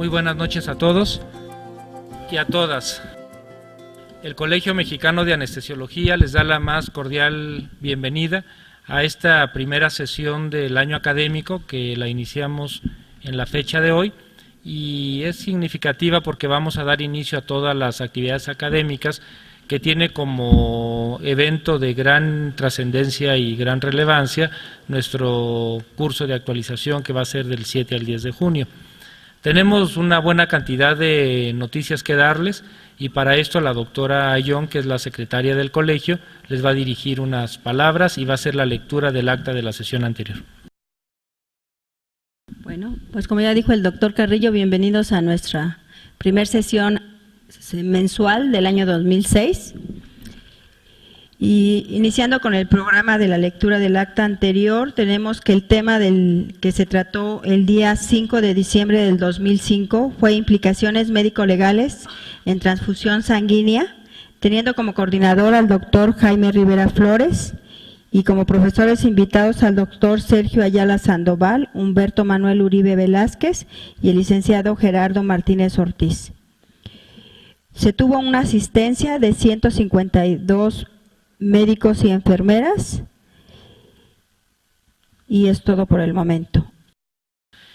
Muy buenas noches a todos y a todas. El Colegio Mexicano de Anestesiología les da la más cordial bienvenida a esta primera sesión del año académico que la iniciamos en la fecha de hoy, y es significativa porque vamos a dar inicio a todas las actividades académicas que tiene como evento de gran trascendencia y gran relevancia nuestro curso de actualización, que va a ser del 7 al 10 de junio. Tenemos una buena cantidad de noticias que darles, y para esto la doctora Ayón, que es la secretaria del colegio, les va a dirigir unas palabras y va a hacer la lectura del acta de la sesión anterior. Bueno, pues como ya dijo el doctor Carrillo, bienvenidos a nuestra primer sesión mensual del año 2006. Y iniciando con el programa de la lectura del acta anterior, tenemos que el tema del que se trató el día 5 de diciembre del 2005 fue implicaciones médico-legales en transfusión sanguínea, teniendo como coordinador al doctor Jaime Rivera Flores y como profesores invitados al doctor Sergio Ayala Sandoval, Humberto Manuel Uribe Velázquez y el licenciado Gerardo Martínez Ortiz. Se tuvo una asistencia de 152 médicos y enfermeras, y es todo por el momento.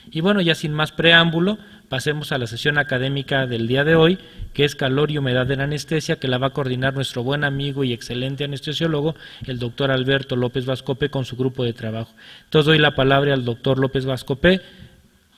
Y bueno, ya sin más preámbulo, pasemos a la sesión académica del día de hoy, que es calor y humedad en anestesia, que la va a coordinar nuestro buen amigo y excelente anestesiólogo, el doctor Alberto López Vascope, con su grupo de trabajo. Entonces doy la palabra al doctor López Vascope,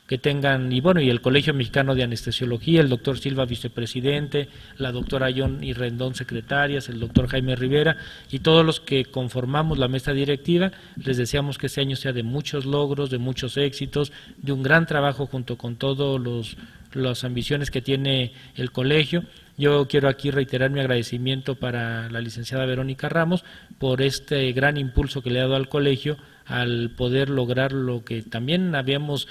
que tengan, y bueno, y el Colegio Mexicano de Anestesiología, el doctor Silva, vicepresidente, la doctora Ayón y Rendón, secretarias, el doctor Jaime Rivera, y todos los que conformamos la mesa directiva, les deseamos que este año sea de muchos logros, de muchos éxitos, de un gran trabajo junto con todas las ambiciones que tiene el colegio. Yo quiero aquí reiterar mi agradecimiento para la licenciada Verónica Ramos por este gran impulso que le ha dado al colegio al poder lograr lo que también habíamos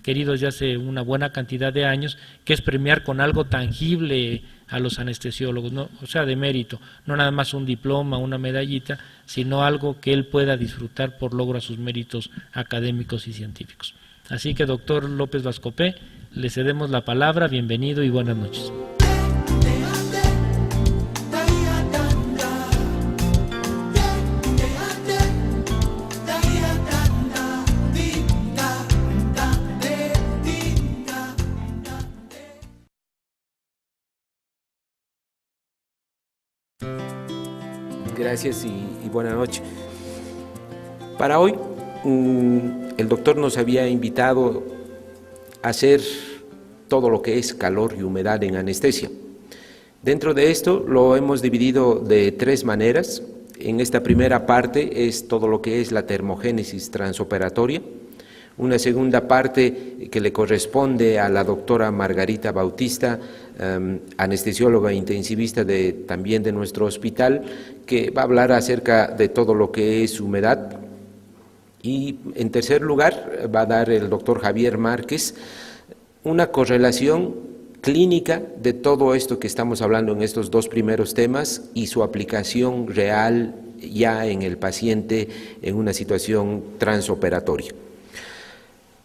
querido desde hace una buena cantidad de años, que es premiar con algo tangible a los anestesiólogos, ¿no? O sea, de mérito, no nada más un diploma, una medallita, sino algo que él pueda disfrutar por logro a sus méritos académicos y científicos. Así que, doctor López Vascope, le cedemos la palabra, bienvenido y buenas noches. Gracias y buena noche. Para hoy, el doctor nos había invitado a hacer todo lo que es calor y humedad en anestesia. Dentro de esto lo hemos dividido de tres maneras. En esta primera parte es todo lo que es la termogénesis transoperatoria. Una segunda parte que le corresponde a la doctora Margarita Bautista, anestesióloga intensivista también de nuestro hospital, que va a hablar acerca de todo lo que es humedad. Y en tercer lugar va a dar el doctor Javier Márquez una correlación clínica de todo esto que estamos hablando en estos dos primeros temas y su aplicación real ya en el paciente en una situación transoperatoria.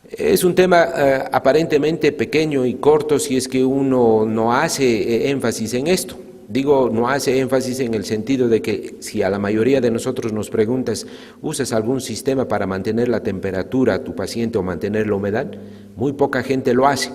Es un tema aparentemente pequeño y corto si es que uno no hace énfasis en esto. Digo, no hace énfasis en el sentido de que si a la mayoría de nosotros nos preguntas, ¿usas algún sistema para mantener la temperatura a tu paciente o mantener la humedad? Muy poca gente lo hace,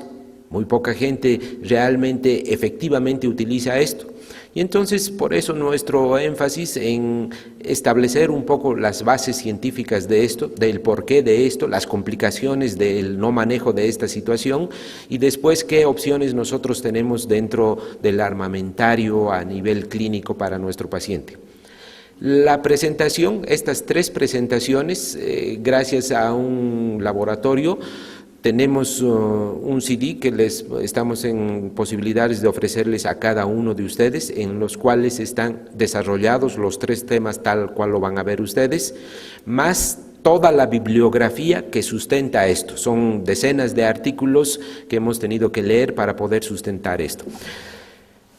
muy poca gente realmente efectivamente utiliza esto. Y entonces por eso nuestro énfasis en establecer un poco las bases científicas de esto, del porqué de esto, las complicaciones del no manejo de esta situación y después qué opciones nosotros tenemos dentro del armamentario a nivel clínico para nuestro paciente. La presentación, estas tres presentaciones, gracias a un laboratorio, tenemos un CD que les estamos en posibilidades de ofrecerles a cada uno de ustedes, en los cuales están desarrollados los tres temas tal cual lo van a ver ustedes, más toda la bibliografía que sustenta esto. Son decenas de artículos que hemos tenido que leer para poder sustentar esto.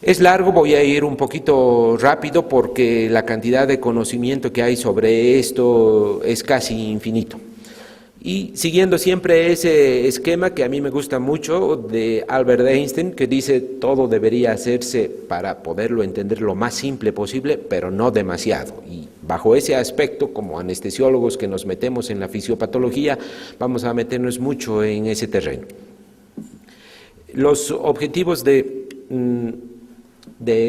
Es largo, voy a ir un poquito rápido porque la cantidad de conocimiento que hay sobre esto es casi infinito. Y siguiendo siempre ese esquema que a mí me gusta mucho de Albert Einstein, que dice todo debería hacerse para poderlo entender lo más simple posible, pero no demasiado. Y bajo ese aspecto, como anestesiólogos que nos metemos en la fisiopatología, vamos a meternos mucho en ese terreno. Los objetivos de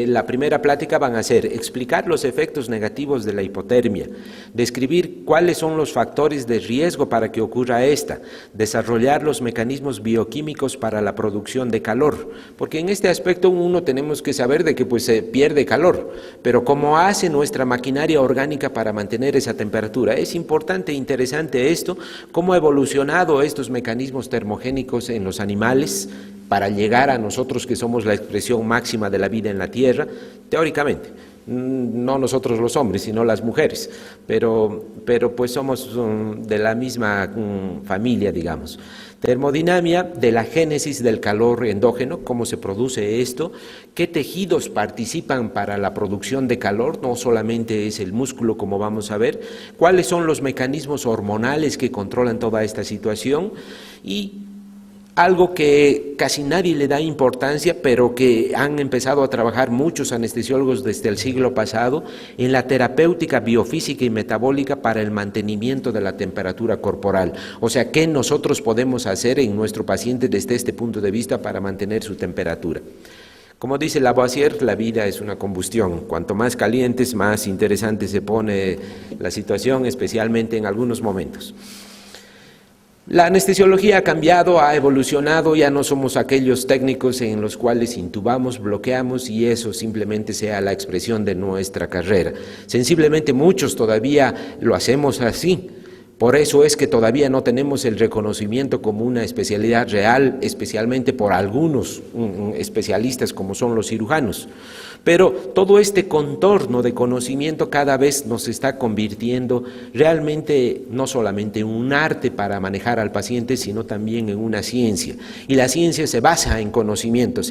la primera plática van a ser explicar los efectos negativos de la hipotermia, describir cuáles son los factores de riesgo para que ocurra esta, desarrollar los mecanismos bioquímicos para la producción de calor, porque en este aspecto uno tenemos que saber de que pues se pierde calor, pero cómo hace nuestra maquinaria orgánica para mantener esa temperatura. Es importante e interesante esto, cómo ha evolucionado estos mecanismos termogénicos en los animales, para llegar a nosotros que somos la expresión máxima de la vida en la Tierra, teóricamente, no nosotros los hombres, sino las mujeres, pero pues somos de la misma familia, digamos. Termodinámica de la génesis del calor endógeno, cómo se produce esto, qué tejidos participan para la producción de calor, no solamente es el músculo como vamos a ver, cuáles son los mecanismos hormonales que controlan toda esta situación y algo que casi nadie le da importancia, pero que han empezado a trabajar muchos anestesiólogos desde el siglo pasado, en la terapéutica biofísica y metabólica para el mantenimiento de la temperatura corporal. O sea, ¿qué nosotros podemos hacer en nuestro paciente desde este punto de vista para mantener su temperatura? Como dice Lavoisier, la vida es una combustión. Cuanto más calientes, más interesante se pone la situación, especialmente en algunos momentos. La anestesiología ha cambiado, ha evolucionado, ya no somos aquellos técnicos en los cuales intubamos, bloqueamos y eso simplemente sea la expresión de nuestra carrera. Sensiblemente muchos todavía lo hacemos así, por eso es que todavía no tenemos el reconocimiento como una especialidad real, especialmente por algunos especialistas como son los cirujanos. Pero todo este contorno de conocimiento cada vez nos está convirtiendo realmente no solamente en un arte para manejar al paciente, sino también en una ciencia. Y la ciencia se basa en conocimiento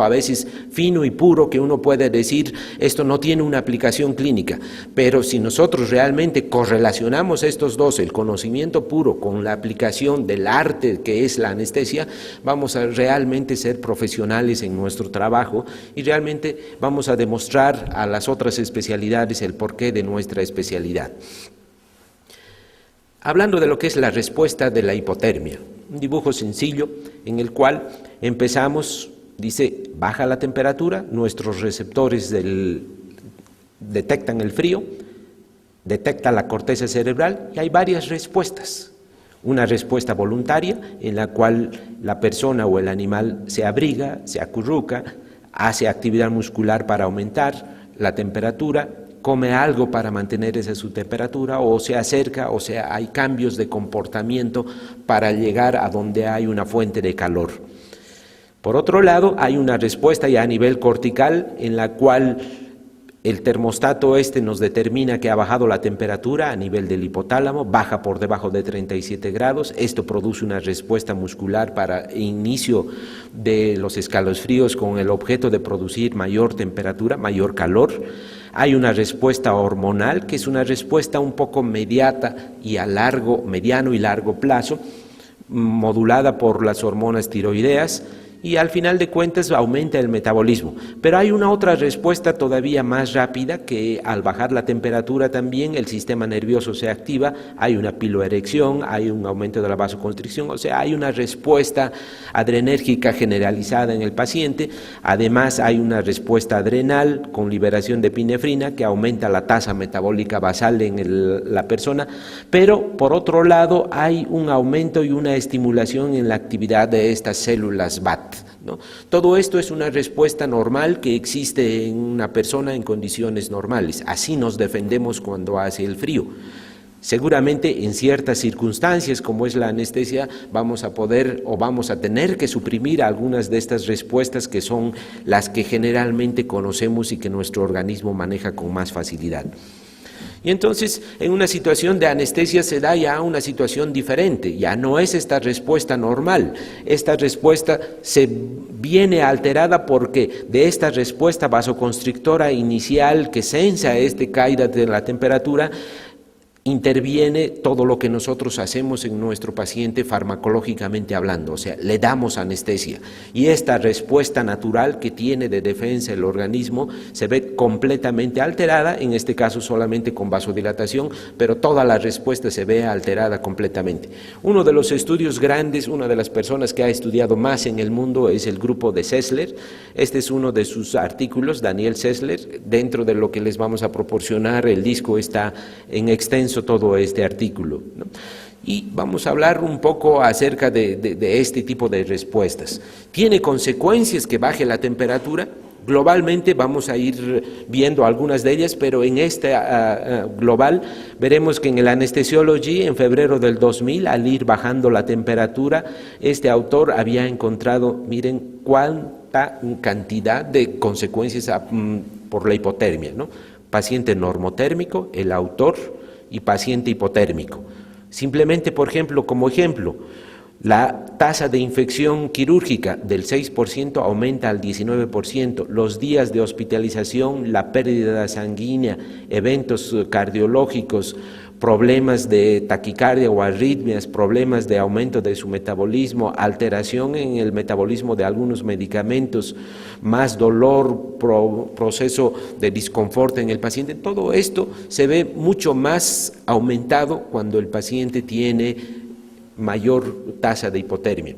a veces fino y puro, que uno puede decir, esto no tiene una aplicación clínica. Pero si nosotros realmente correlacionamos estos dos, el conocimiento puro con la aplicación del arte que es la anestesia, vamos a realmente ser profesionales en nuestro trabajo y realmente vamos a demostrar a las otras especialidades el porqué de nuestra especialidad. Hablando de lo que es la respuesta de la hipotermia, un dibujo sencillo en el cual empezamos, dice, baja la temperatura, nuestros receptores detectan el frío, detecta la corteza cerebral y hay varias respuestas. Una respuesta voluntaria en la cual la persona o el animal se abriga, se acurruca, hace actividad muscular para aumentar la temperatura, come algo para mantener esa su temperatura o se acerca, o sea, hay cambios de comportamiento para llegar a donde hay una fuente de calor. Por otro lado, hay una respuesta ya a nivel cortical en la cual el termostato nos determina que ha bajado la temperatura a nivel del hipotálamo, baja por debajo de 37 grados, esto produce una respuesta muscular para inicio de los escalofríos con el objeto de producir mayor temperatura, mayor calor. Hay una respuesta hormonal que es una respuesta un poco mediata y a mediano y largo plazo, modulada por las hormonas tiroideas, y al final de cuentas aumenta el metabolismo. Pero hay una otra respuesta todavía más rápida, que al bajar la temperatura también el sistema nervioso se activa, hay una piloerección, hay un aumento de la vasoconstricción, o sea, hay una respuesta adrenérgica generalizada en el paciente. Además hay una respuesta adrenal con liberación de epinefrina que aumenta la tasa metabólica basal en la persona, pero por otro lado hay un aumento y una estimulación en la actividad de estas células BAT, ¿no? Todo esto es una respuesta normal que existe en una persona en condiciones normales. Así nos defendemos cuando hace el frío. Seguramente en ciertas circunstancias como es la anestesia vamos a poder o vamos a tener que suprimir algunas de estas respuestas que son las que generalmente conocemos y que nuestro organismo maneja con más facilidad. Y entonces, en una situación de anestesia se da ya una situación diferente, ya no es esta respuesta normal, esta respuesta se viene alterada porque de esta respuesta vasoconstrictora inicial que sensa caída de la temperatura, interviene todo lo que nosotros hacemos en nuestro paciente farmacológicamente hablando, o sea, le damos anestesia y esta respuesta natural que tiene de defensa el organismo se ve completamente alterada, en este caso solamente con vasodilatación, pero toda la respuesta se ve alterada completamente. Uno de los estudios grandes, una de las personas que ha estudiado más en el mundo es el grupo de Sessler. Este es uno de sus artículos, Daniel Sessler. Dentro de lo que les vamos a proporcionar, el disco está en extenso todo este artículo, ¿no? Y vamos a hablar un poco acerca de este tipo de respuestas. ¿Tiene consecuencias que baje la temperatura? Globalmente vamos a ir viendo algunas de ellas, pero en este global veremos que en el Anesthesiology, en febrero del 2000, al ir bajando la temperatura, este autor había encontrado, miren cuánta cantidad de consecuencias por la hipotermia, ¿no? Paciente normotérmico, el autor, y paciente hipotérmico. Simplemente, por ejemplo, como ejemplo, la tasa de infección quirúrgica del 6% aumenta al 19%, los días de hospitalización, la pérdida sanguínea, eventos cardiológicos, problemas de taquicardia o arritmias, problemas de aumento de su metabolismo, alteración en el metabolismo de algunos medicamentos, más dolor, proceso de disconfort en el paciente. Todo esto se ve mucho más aumentado cuando el paciente tiene mayor tasa de hipotermia.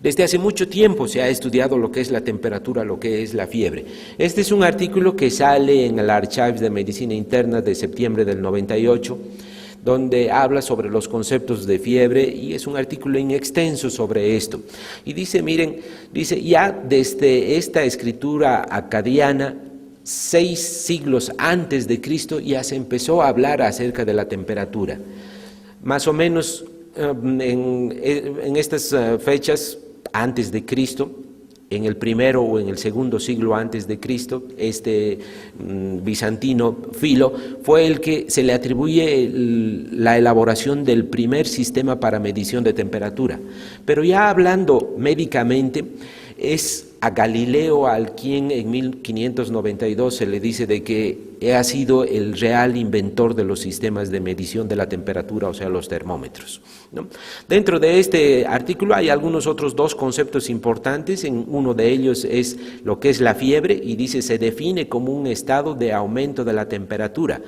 Desde hace mucho tiempo se ha estudiado lo que es la temperatura, lo que es la fiebre. Este es un artículo que sale en el Archives de Medicina Interna de septiembre del 98, donde habla sobre los conceptos de fiebre y es un artículo en extenso sobre esto. Y dice, miren, dice, ya desde esta escritura acadiana, 6 siglos antes de Cristo, ya se empezó a hablar acerca de la temperatura. Más o menos en estas fechas, antes de Cristo, en el primero o en el segundo siglo antes de Cristo, este bizantino Filo fue el que se le atribuye la elaboración del primer sistema para medición de temperatura. Pero ya hablando médicamente, es a Galileo al quien en 1592 se le dice de que ha sido el real inventor de los sistemas de medición de la temperatura, o sea, los termómetros, ¿no? Dentro de este artículo hay algunos otros 2 conceptos importantes. En uno de ellos es lo que es la fiebre y dice se define como un estado de aumento de la temperatura,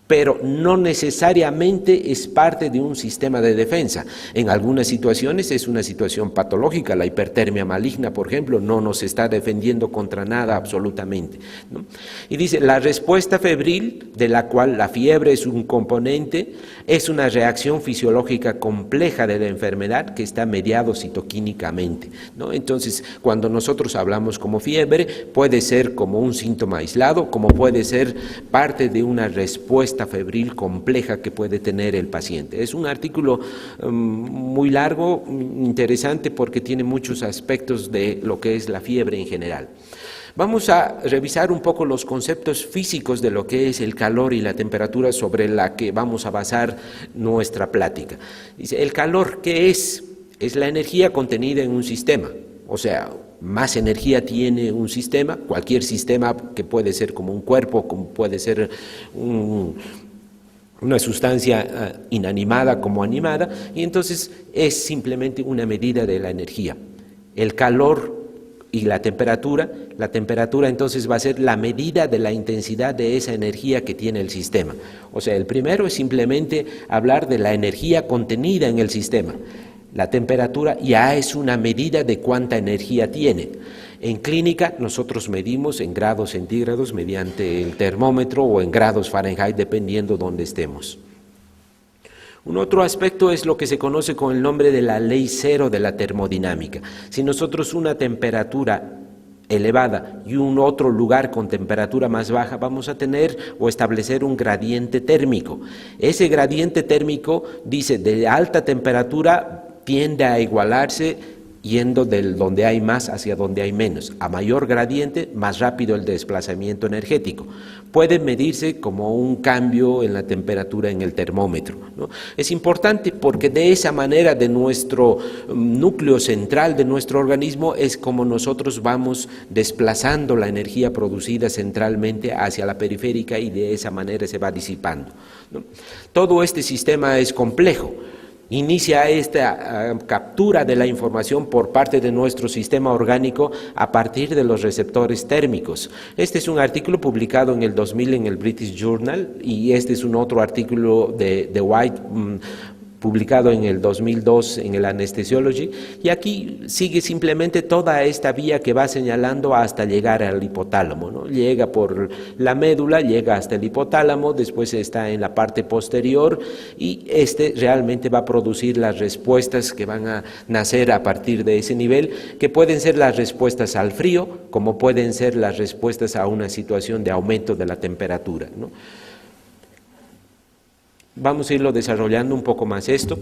pero no necesariamente es parte de un sistema de defensa. En algunas situaciones es una situación patológica, la hipertermia maligna, por ejemplo, no nos está defendiendo contra nada absolutamente, ¿no? Y dice, la respuesta febril, de la cual la fiebre es un componente, es una reacción fisiológica compleja de la enfermedad que está mediado citoquímicamente, ¿no? Entonces, cuando nosotros hablamos como fiebre, puede ser como un síntoma aislado, como puede ser parte de una respuesta febril compleja que puede tener el paciente. Es un artículo muy largo, interesante, porque tiene muchos aspectos de lo que es la fiebre en general. Vamos a revisar un poco los conceptos físicos de lo que es el calor y la temperatura sobre la que vamos a basar nuestra plática. Dice, el calor, ¿qué es? Es la energía contenida en un sistema, o sea, más energía tiene un sistema, cualquier sistema que puede ser como un cuerpo, como puede ser una sustancia inanimada como animada, y entonces es simplemente una medida de la energía. El calor y la temperatura entonces va a ser la medida de la intensidad de esa energía que tiene el sistema. O sea, el primero es simplemente hablar de la energía contenida en el sistema. La temperatura ya es una medida de cuánta energía tiene. En clínica nosotros medimos en grados centígrados mediante el termómetro o en grados Fahrenheit dependiendo dónde estemos. Un otro aspecto es lo que se conoce con el nombre de la ley cero de la termodinámica. Si nosotros una temperatura elevada y un otro lugar con temperatura más baja, vamos a tener o establecer un gradiente térmico. Ese gradiente térmico dice de alta temperatura tiende a igualarse yendo del donde hay más hacia donde hay menos. A mayor gradiente, más rápido el desplazamiento energético. Puede medirse como un cambio en la temperatura en el termómetro, ¿no? Es importante porque de esa manera de nuestro núcleo central de nuestro organismo es como nosotros vamos desplazando la energía producida centralmente hacia la periférica y de esa manera se va disipando, ¿no? Todo este sistema es complejo. Inicia esta captura de la información por parte de nuestro sistema orgánico a partir de los receptores térmicos. Este es un artículo publicado en el 2000 en el British Journal y este es un otro artículo de White publicado en el 2002 en el Anesthesiology, y aquí sigue simplemente toda esta vía que va señalando hasta llegar al hipotálamo, ¿no? Llega por la médula, llega hasta el hipotálamo, después está en la parte posterior y este realmente va a producir las respuestas que van a nacer a partir de ese nivel, que pueden ser las respuestas al frío, como pueden ser las respuestas a una situación de aumento de la temperatura, ¿no? Vamos a irlo desarrollando un poco más esto.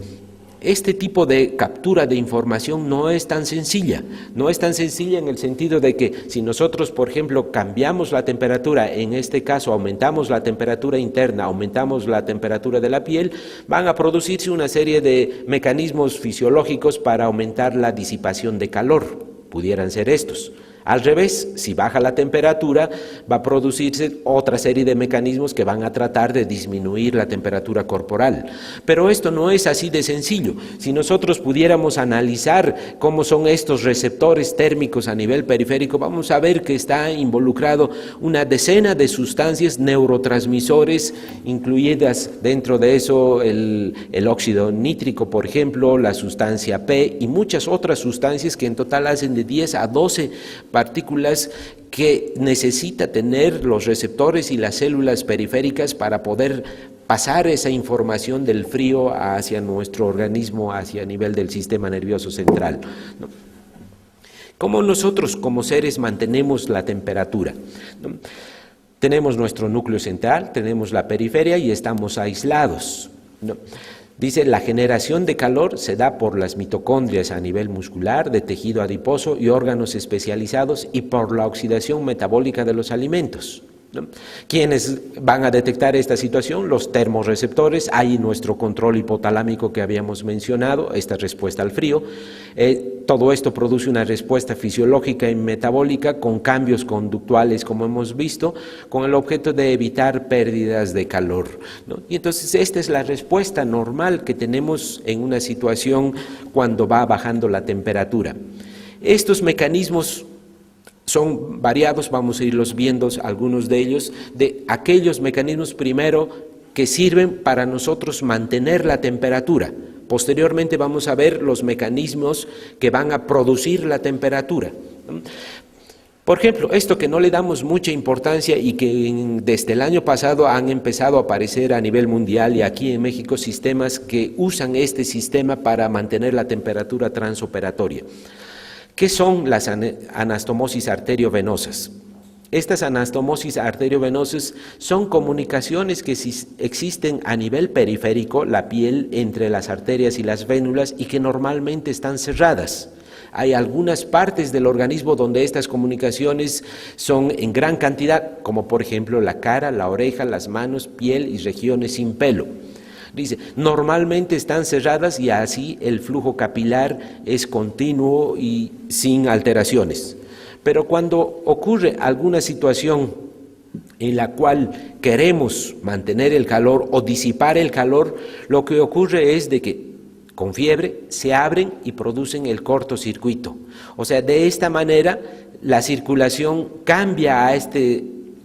Este tipo de captura de información no es tan sencilla, en el sentido de que si nosotros, por ejemplo, cambiamos la temperatura, en este caso aumentamos la temperatura interna, aumentamos la temperatura de la piel, van a producirse una serie de mecanismos fisiológicos para aumentar la disipación de calor, pudieran ser estos. Al revés, si baja la temperatura, va a producirse otra serie de mecanismos que van a tratar de disminuir la temperatura corporal. Pero esto no es así de sencillo. Si nosotros pudiéramos analizar cómo son estos receptores térmicos a nivel periférico, vamos a ver que está involucrado una decena de sustancias neurotransmisores, incluidas dentro de eso el óxido nítrico, por ejemplo, la sustancia P y muchas otras sustancias que en total hacen de 10 a 12 partículas que necesita tener los receptores y las células periféricas para poder pasar esa información del frío hacia nuestro organismo, hacia el nivel del sistema nervioso central, ¿no? ¿Cómo nosotros como seres mantenemos la temperatura, ¿no? Tenemos nuestro núcleo central, tenemos la periferia y estamos aislados, ¿no? Dice, la generación de calor se da por las mitocondrias a nivel muscular, de tejido adiposo y órganos especializados y por la oxidación metabólica de los alimentos, ¿no? ¿Quiénes van a detectar esta situación? Los termorreceptores. Hay nuestro control hipotalámico que habíamos mencionado, esta respuesta al frío. Todo esto produce una respuesta fisiológica y metabólica con cambios conductuales, como hemos visto, con el objeto de evitar pérdidas de calor, ¿no? Y entonces esta es la respuesta normal que tenemos en una situación cuando va bajando la temperatura. Estos mecanismos son variados, vamos a irlos viendo algunos de ellos, de aquellos mecanismos primero que sirven para nosotros mantener la temperatura. Posteriormente vamos a ver los mecanismos que van a producir la temperatura. Por ejemplo, esto que no le damos mucha importancia y que desde el año pasado han empezado a aparecer a nivel mundial y aquí en México sistemas que usan este sistema para mantener la temperatura transoperatoria. ¿Qué son las anastomosis arteriovenosas? Estas anastomosis arteriovenosas son comunicaciones que existen a nivel periférico, la piel, entre las arterias y las vénulas y que normalmente están cerradas. Hay algunas partes del organismo donde estas comunicaciones son en gran cantidad, como por ejemplo la cara, la oreja, las manos, piel y regiones sin pelo. Dice, normalmente están cerradas y así el flujo capilar es continuo y sin alteraciones. Pero cuando ocurre alguna situación en la cual queremos mantener el calor o disipar el calor, lo que ocurre es de que con fiebre se abren y producen el cortocircuito. O sea, de esta manera la circulación cambia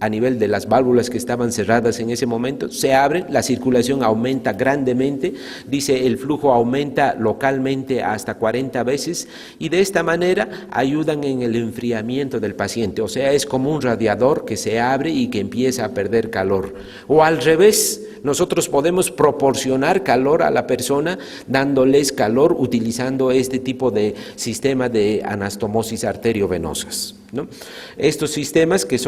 a nivel de las válvulas que estaban cerradas en ese momento, se abren, la circulación aumenta grandemente, dice el flujo aumenta localmente hasta 40 veces y de esta manera ayudan en el enfriamiento del paciente, o sea, es como un radiador que se abre y que empieza a perder calor. O al revés, nosotros podemos proporcionar calor a la persona dándoles calor utilizando este tipo de sistema de anastomosis arteriovenosas, ¿no? Estos sistemas que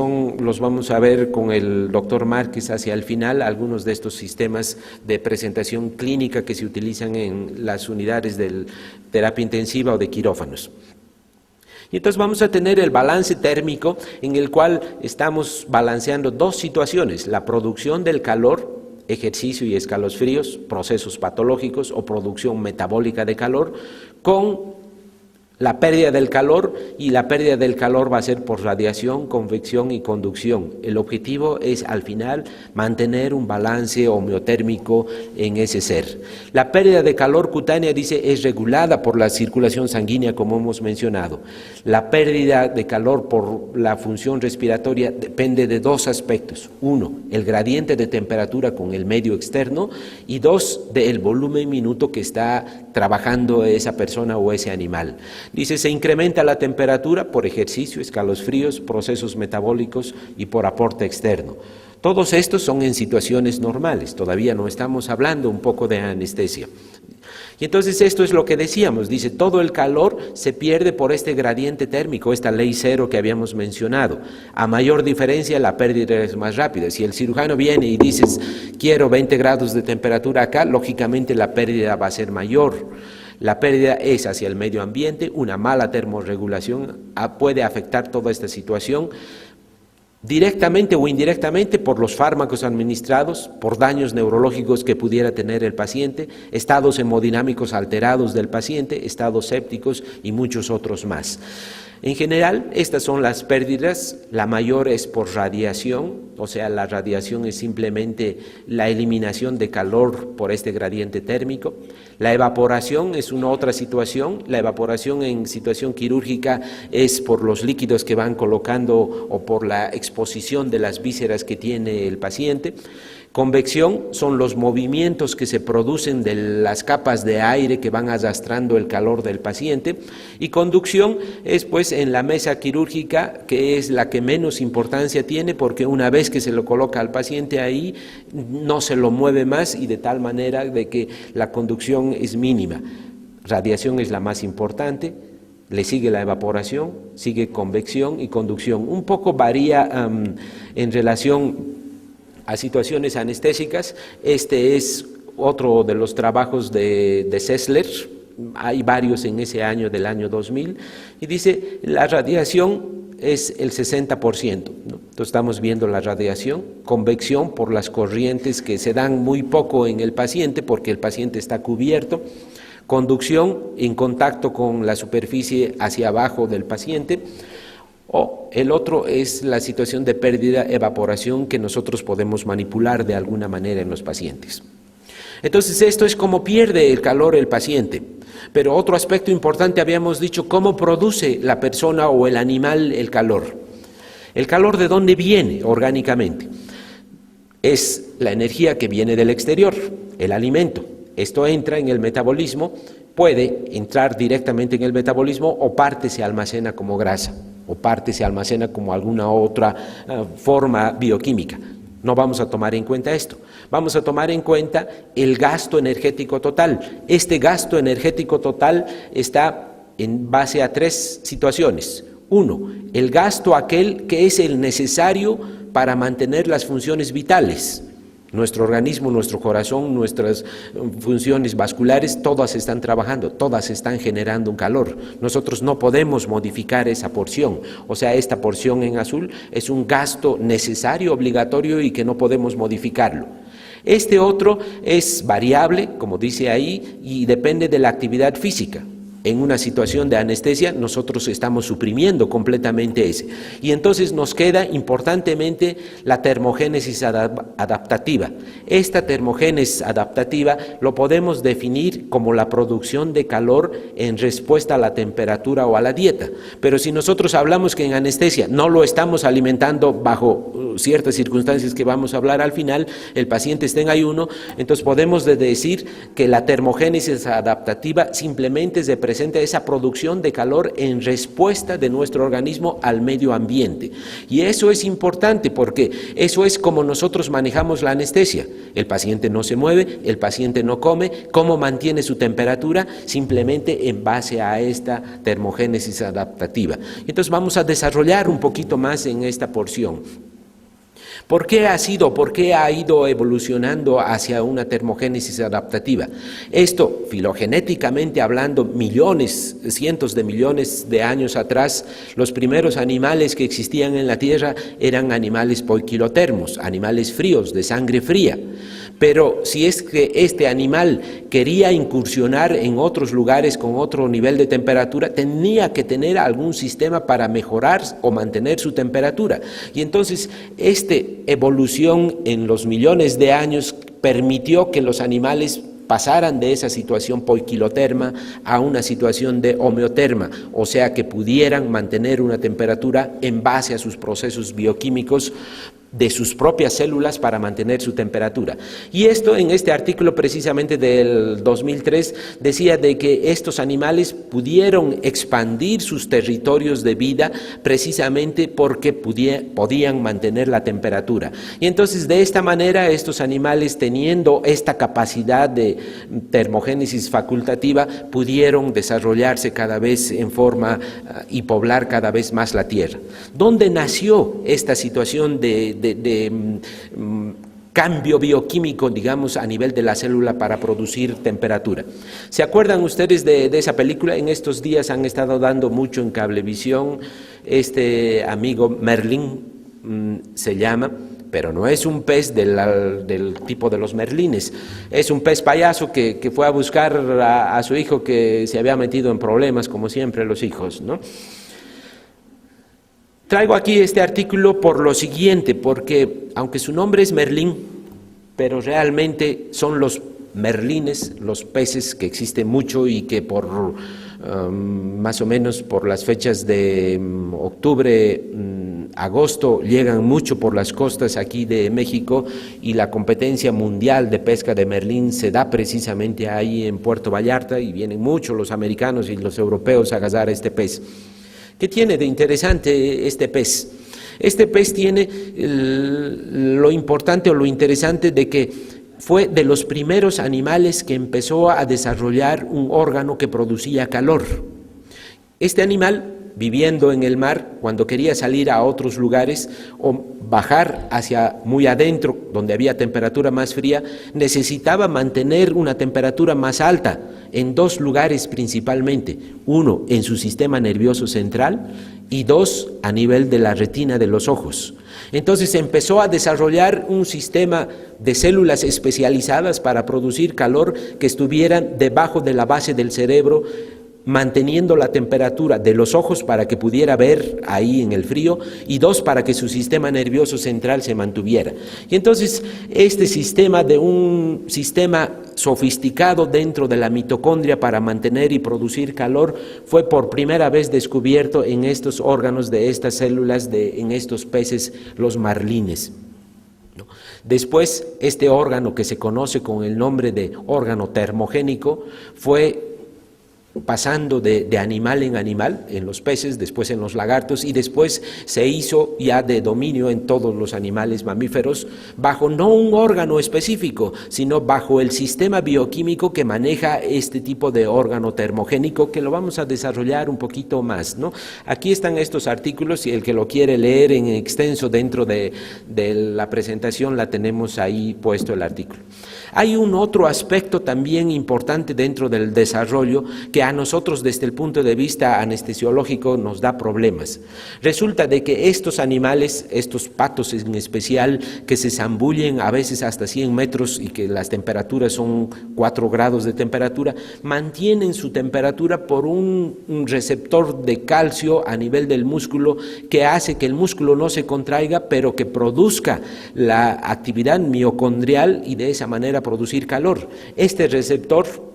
los vamos a ver con el doctor Márquez hacia el final, algunos de estos sistemas de presentación clínica que se utilizan en las unidades de terapia intensiva o de quirófanos. Y entonces vamos a tener el balance térmico en el cual estamos balanceando dos situaciones: la producción del calor, ejercicio y escalofríos, procesos patológicos o producción metabólica de calor, con la pérdida del calor, y la pérdida del calor va a ser por radiación, convección y conducción. El objetivo es al final mantener un balance homeotérmico en ese ser. La pérdida de calor cutánea, dice, es regulada por la circulación sanguínea, como hemos mencionado. La pérdida de calor por la función respiratoria depende de dos aspectos: uno, el gradiente de temperatura con el medio externo, y dos, del volumen minuto que está trabajando esa persona o ese animal. Dice, se incrementa la temperatura por ejercicio, escalofríos, procesos metabólicos y por aporte externo. Todos estos son en situaciones normales, todavía no estamos hablando un poco de anestesia. Y entonces esto es lo que decíamos, dice, todo el calor se pierde por este gradiente térmico, esta ley cero que habíamos mencionado. A mayor diferencia la pérdida es más rápida. Si el cirujano viene y dices, quiero 20 grados de temperatura acá, lógicamente la pérdida va a ser mayor. La pérdida es hacia el medio ambiente, una mala termorregulación puede afectar toda esta situación, directamente o indirectamente por los fármacos administrados, por daños neurológicos que pudiera tener el paciente, estados hemodinámicos alterados del paciente, estados sépticos y muchos otros más. En general, estas son las pérdidas. La mayor es por radiación, o sea, la radiación es simplemente la eliminación de calor por este gradiente térmico. La evaporación es una otra situación. La evaporación en situación quirúrgica es por los líquidos que van colocando o por la exposición de las vísceras que tiene el paciente. Convección son los movimientos que se producen de las capas de aire que van arrastrando el calor del paciente, y conducción es pues en la mesa quirúrgica, que es la que menos importancia tiene, porque una vez que se lo coloca al paciente ahí no se lo mueve más, y de tal manera de que la conducción es mínima. Radiación es la más importante, le sigue la evaporación, sigue convección y conducción. Un poco varía en relación a situaciones anestésicas. Este es otro de los trabajos de Sessler, hay varios en ese año, del año 2000, y dice, la radiación es el 60%, ¿no? Entonces estamos viendo la radiación, convección por las corrientes que se dan muy poco en el paciente porque el paciente está cubierto, conducción en contacto con la superficie hacia abajo del paciente, o el otro es la situación de pérdida, evaporación, que nosotros podemos manipular de alguna manera en los pacientes. Entonces esto es cómo pierde el calor el paciente. Pero otro aspecto importante, habíamos dicho, cómo produce la persona o el animal el calor. ¿El calor de dónde viene orgánicamente? Es la energía que viene del exterior, el alimento. Esto entra en el metabolismo, puede entrar directamente en el metabolismo, o parte se almacena como grasa, o parte se almacena como alguna otra forma bioquímica. No vamos a tomar en cuenta esto. Vamos a tomar en cuenta el gasto energético total. Este gasto energético total está en base a tres situaciones. Uno, el gasto aquel que es el necesario para mantener las funciones vitales. Nuestro organismo, nuestro corazón, nuestras funciones vasculares, todas están trabajando, todas están generando un calor. Nosotros no podemos modificar esa porción, o sea, esta porción en azul es un gasto necesario, obligatorio, y que no podemos modificarlo. Este otro es variable, como dice ahí, y depende de la actividad física. En una situación de anestesia nosotros estamos suprimiendo completamente ese. Y entonces nos queda importantemente la termogénesis adaptativa. Esta termogénesis adaptativa lo podemos definir como la producción de calor en respuesta a la temperatura o a la dieta. Pero si nosotros hablamos que en anestesia no lo estamos alimentando bajo ciertas circunstancias que vamos a hablar al final, el paciente está en ayuno, entonces podemos decir que la termogénesis adaptativa simplemente es de representa esa producción de calor en respuesta de nuestro organismo al medio ambiente. Y eso es importante porque eso es como nosotros manejamos la anestesia. El paciente no se mueve, el paciente no come. ¿Cómo mantiene su temperatura? Simplemente en base a esta termogénesis adaptativa. Entonces vamos a desarrollar un poquito más en esta porción. ¿Por qué ha ido evolucionando hacia una termogénesis adaptativa? Esto, filogenéticamente hablando, cientos de millones de años atrás, los primeros animales que existían en la Tierra eran animales poiquilotermos, animales fríos, de sangre fría. Pero si es que este animal quería incursionar en otros lugares con otro nivel de temperatura, tenía que tener algún sistema para mejorar o mantener su temperatura. Y entonces, esta evolución en los millones de años permitió que los animales pasaran de esa situación poiquiloterma a una situación de homeoterma, o sea que pudieran mantener una temperatura en base a sus procesos bioquímicos de sus propias células para mantener su temperatura. Y esto en este artículo precisamente del 2003 decía de que estos animales pudieron expandir sus territorios de vida precisamente porque podían mantener la temperatura. Y entonces de esta manera estos animales, teniendo esta capacidad de termogénesis facultativa, pudieron desarrollarse cada vez en forma y poblar cada vez más la Tierra. ¿Dónde nació esta situación de cambio bioquímico, digamos, a nivel de la célula para producir temperatura? ¿Se acuerdan ustedes de esa película? En estos días han estado dando mucho en Cablevisión, este amigo Merlín se llama, pero no es un pez del tipo de los merlines, es un pez payaso que fue a buscar a su hijo que se había metido en problemas, como siempre los hijos, ¿no? Traigo aquí este artículo por lo siguiente, porque aunque su nombre es Merlín, pero realmente son los merlines, los peces que existen mucho y que por más o menos por las fechas de octubre, agosto, llegan mucho por las costas aquí de México, y la competencia mundial de pesca de merlín se da precisamente ahí en Puerto Vallarta, y vienen muchos los americanos y los europeos a cazar este pez. ¿Qué tiene de interesante este pez? Este pez tiene lo importante o lo interesante de que fue de los primeros animales que empezó a desarrollar un órgano que producía calor. Este animal, viviendo en el mar, cuando quería salir a otros lugares o bajar hacia muy adentro, donde había temperatura más fría, necesitaba mantener una temperatura más alta en dos lugares principalmente: uno, en su sistema nervioso central, y dos, a nivel de la retina de los ojos. Entonces empezó a desarrollar un sistema de células especializadas para producir calor que estuvieran debajo de la base del cerebro, manteniendo la temperatura de los ojos para que pudiera ver ahí en el frío, y dos, para que su sistema nervioso central se mantuviera. Y entonces este sistema, de un sistema sofisticado dentro de la mitocondria para mantener y producir calor, fue por primera vez descubierto en estos órganos de estas células, en estos peces, los marlines. Después, este órgano, que se conoce con el nombre de órgano termogénico, fue pasando de animal en animal, en los peces, después en los lagartos, y después se hizo ya de dominio en todos los animales mamíferos, bajo no un órgano específico, sino bajo el sistema bioquímico que maneja este tipo de órgano termogénico, que lo vamos a desarrollar un poquito más, ¿no? Aquí están estos artículos, y el que lo quiere leer en extenso dentro de la presentación, la tenemos ahí puesto el artículo. Hay un otro aspecto también importante dentro del desarrollo que a nosotros desde el punto de vista anestesiológico nos da problemas. Resulta de que estos animales, estos patos en especial, que se zambullen a veces hasta 100 metros y que las temperaturas son 4 grados de temperatura, mantienen su temperatura por un receptor de calcio a nivel del músculo que hace que el músculo no se contraiga, pero que produzca la actividad miocondrial y de esa manera producir calor. Este receptor